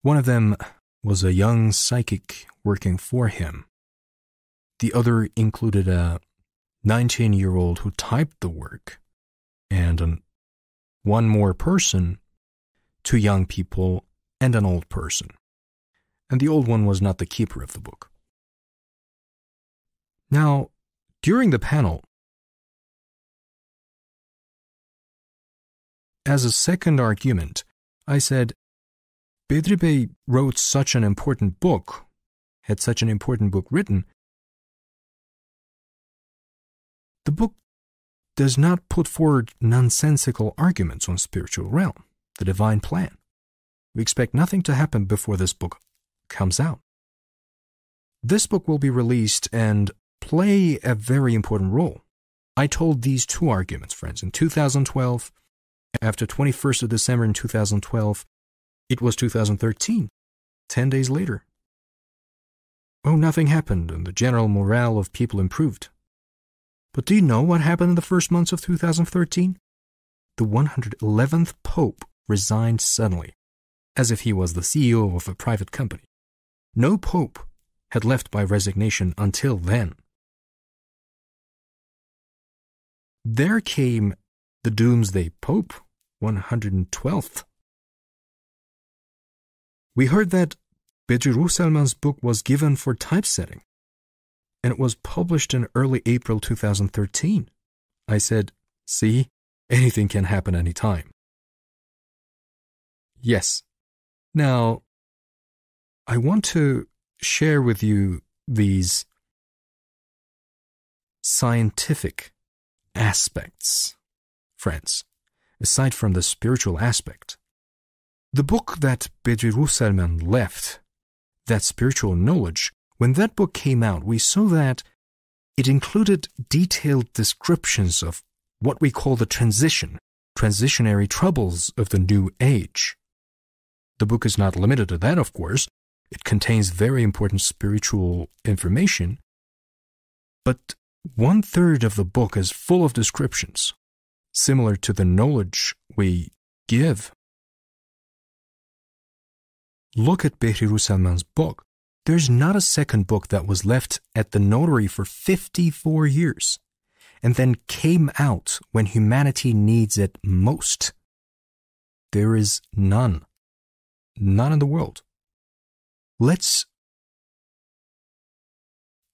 One of them was a young psychic working for him. The other included a 19-year-old who typed the work, and one more person, 2 young people, and an old person. And the old one was not the keeper of the book. Now, during the panel, as a second argument, I said, Bedri Bey wrote such an important book, had such an important book written. The book does not put forward nonsensical arguments on spiritual realm, the divine plan. We expect nothing to happen before this book comes out. This book will be released and play a very important role. I told these 2 arguments, friends, in 2012. After 21st of December in 2012, it was 2013, 10 days later. Oh, nothing happened, and the general morale of people improved. But do you know what happened in the first months of 2013? The 111th Pope resigned suddenly, as if he was the CEO of a private company. No Pope had left by resignation until then. There came the Doomsday Pope, 112th. We heard that Bedri Ruhselman's book was given for typesetting, and it was published in early April 2013. I said, see, anything can happen anytime. Yes. Now, I want to share with you these scientific aspects, friends, aside from the spiritual aspect. The book that Bedri Ruhselman left, that spiritual knowledge, when that book came out, we saw that it included detailed descriptions of what we call the transitionary troubles of the new age. The book is not limited to that, of course. It contains very important spiritual information, but 1/3 of the book is full of descriptions, similar to the knowledge we give. Look at Bedri Ruhselman's book. There's not a second book that was left at the notary for 54 years. and then came out when humanity needs it most? There is none. None in the world.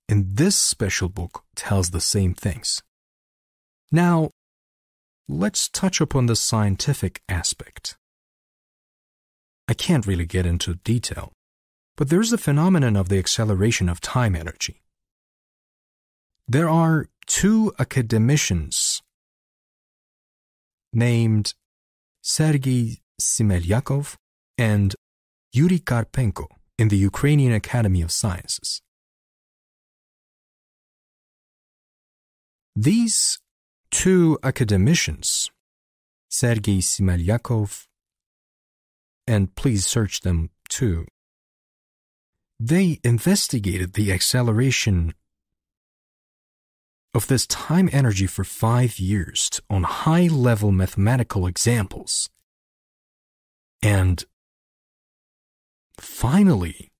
And this special book tells the same things. Now, let's touch upon the scientific aspect. I can't really get into detail, but there's the phenomenon of the acceleration of time energy. There are two academicians named Sergei Smelyakov and Yuri Karpenko in the Ukrainian Academy of Sciences. These two academicians, Sergei Smelyakov, and please search them too, they investigated the acceleration of this time energy for 5 years on high-level mathematical examples, and finally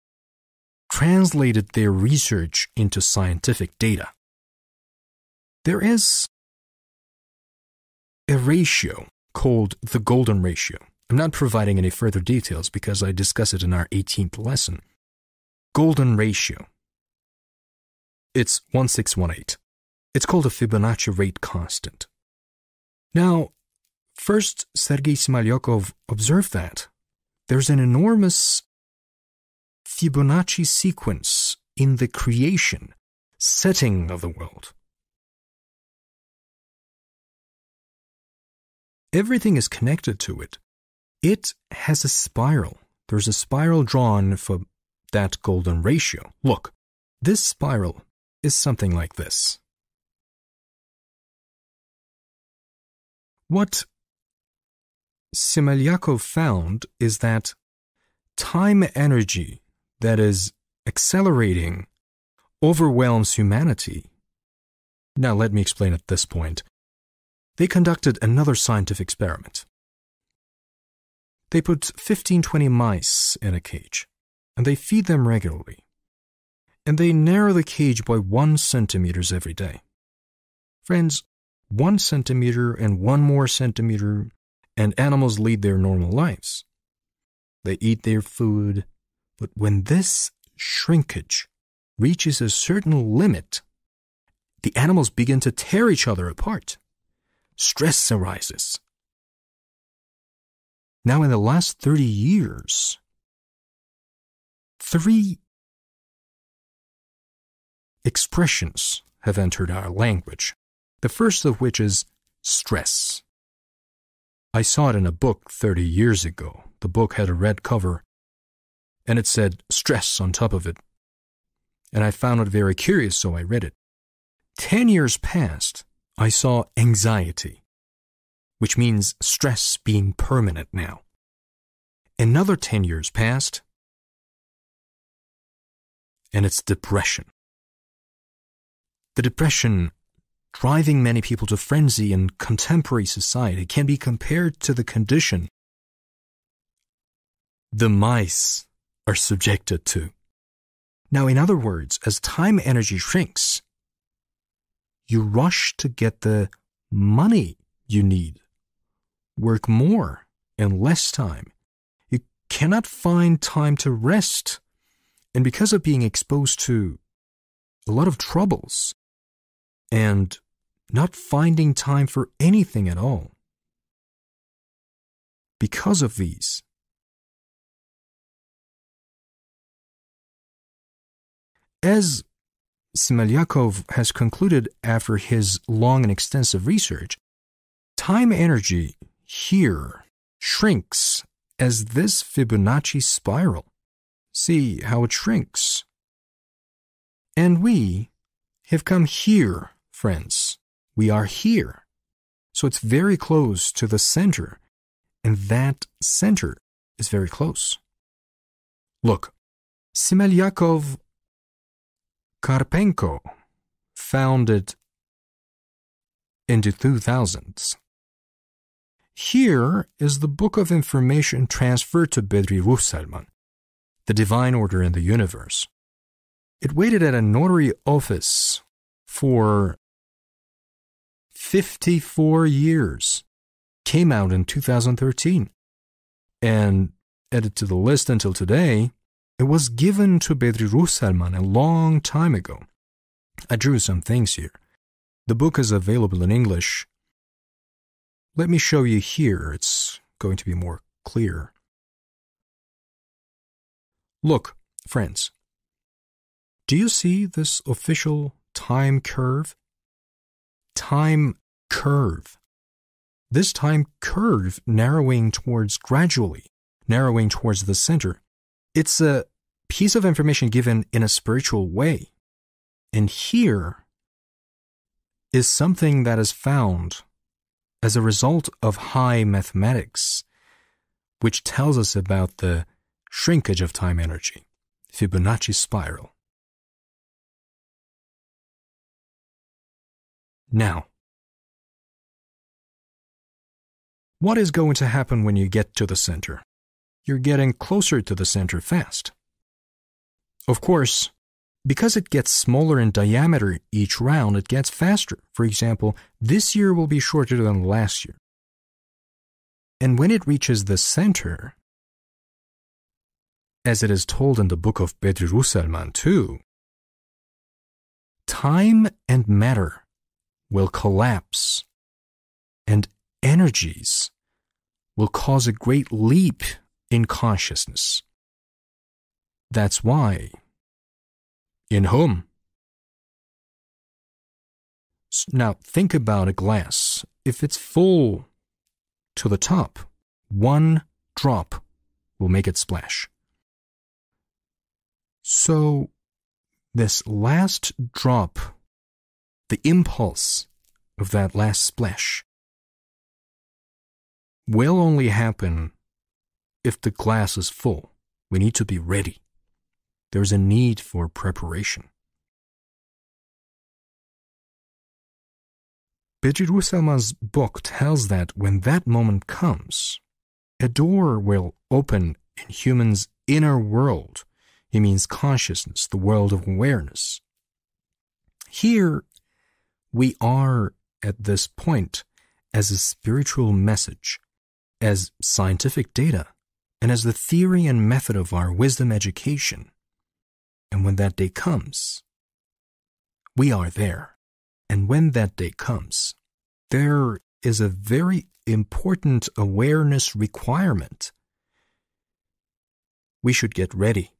translated their research into scientific data. There is a ratio called the golden ratio. I'm not providing any further details because I discuss it in our 18th lesson. Golden ratio. It's 1618. It's called a Fibonacci rate constant. Now, first, Sergei Smelyakov observed that there's an enormous Fibonacci sequence in the creation, setting of the world. Everything is connected to it. It has a spiral. There's a spiral drawn for that golden ratio. Look, this spiral is something like this. What Smelyakov found is that time energy that is accelerating overwhelms humanity. Now let me explain at this point. They conducted another scientific experiment. They put 15-20 mice in a cage, and they feed them regularly. And they narrow the cage by 1 centimeter every day. Friends, 1 centimeter and 1 more centimeter, and animals lead their normal lives. They eat their food, but when this shrinkage reaches a certain limit, the animals begin to tear each other apart. Stress arises. Now, in the last 30 years, 3 expressions have entered our language. The first of which is stress. I saw it in a book 30 years ago. The book had a red cover, and it said stress on top of it. And I found it very curious, so I read it. 10 years passed, I saw anxiety, which means stress being permanent now. Another 10 years passed, and it's depression. The depression driving many people to frenzy in contemporary society can be compared to the condition the mice are subjected to. Now, in other words, as time energy shrinks, you rush to get the money you need, work more in less time. You cannot find time to rest, and because of being exposed to a lot of troubles and not finding time for anything at all, because of these, as Smelyakov has concluded after his long and extensive research, time energy here shrinks as this Fibonacci spiral. See how it shrinks. And we have come here, friends. We are here. So it's very close to the center, and that center is very close. Look, Smelyakov Karpenko found it in the 2000s. Here is the book of information transferred to Bedri Ruhsalman, the divine order in the universe. It waited at a notary office for 54 years. Came out in 2013. And added to the list until today, it was given to Bedri Ruhselman a long time ago. I drew some things here. The book is available in English. Let me show you here. It's going to be more clear. Look, friends. Do you see this official time curve? Time curve. This time curve gradually narrowing towards the center. It's a piece of information given in a spiritual way. And here is something that is found as a result of high mathematics, which tells us about the shrinkage of time energy, Fibonacci spiral. Now, what is going to happen when you get to the center? You're getting closer to the center fast. Of course, because it gets smaller in diameter each round, it gets faster. For example, this year will be shorter than last year. And when it reaches the center, as it is told in the book of Bedri Ruhselman too, time and matter will collapse, and energies will cause a great leap in consciousness. That's why, in whom? Now think about a glass. If it's full to the top, one drop will make it splash. So this last drop, the impulse of that last splash, will only happen if the glass is full. We need to be ready. There's a need for preparation. Bedri Ruhselman's book tells that when that moment comes, a door will open in humans' inner world. He means consciousness, the world of awareness. Here, we are at this point as a spiritual message, as scientific data, and as the theory and method of our wisdom education. And when that day comes, we are there. And when that day comes, there is a very important awareness requirement. We should get ready.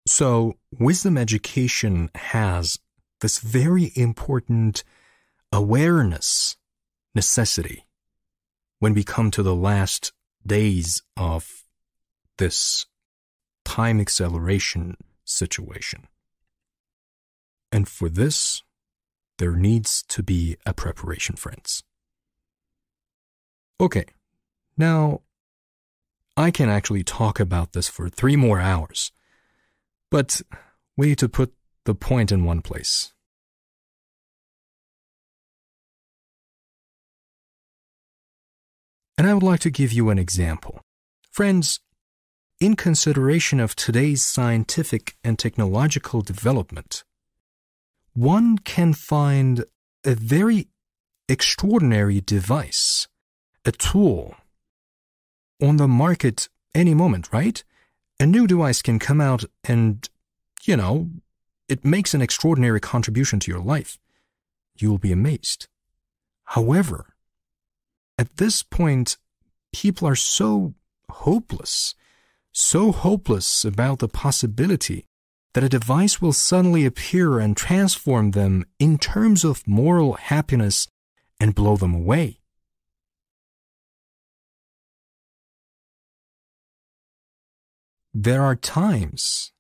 So wisdom education has this very important awareness necessity when we come to the last days of this time acceleration situation. And for this, there needs to be a preparation, friends. Okay, now I can actually talk about this for 3 more hours, but we need to put the point in one place. And I would like to give you an example. Friends, in consideration of today's scientific and technological development, one can find a very extraordinary device, a tool, on the market any moment, right? A new device can come out and, it makes an extraordinary contribution to your life. You will be amazed. However, at this point, people are so hopeless about the possibility that a device will suddenly appear and transform them in terms of moral happiness and blow them away. There are times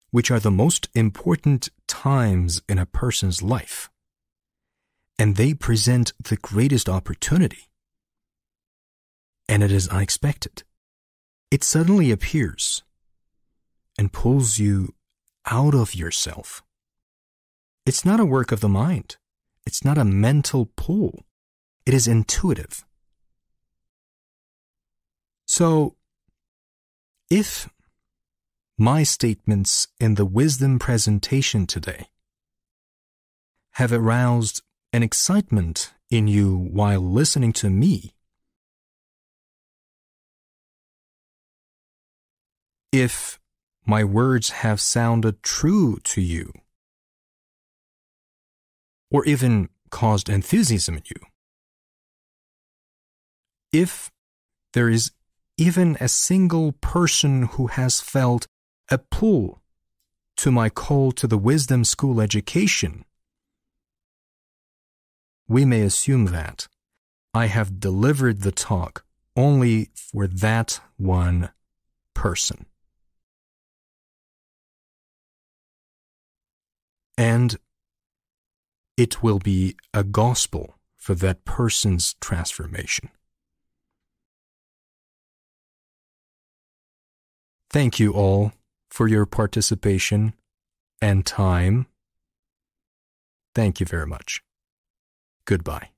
which are the most important times in a person's life, and they present the greatest opportunity. And it is unexpected. It suddenly appears and pulls you out of yourself. It's not a work of the mind. It's not a mental pull. It is intuitive. So, if my statements in the wisdom presentation today have aroused an excitement in you while listening to me, if my words have sounded true to you, or even caused enthusiasm in you, if there is even a single person who has felt a pull to my call to the wisdom school education, we may assume that I have delivered the talk only for that one person. And it will be a gospel for that person's transformation. Thank you all for your participation and time. Thank you very much. Goodbye.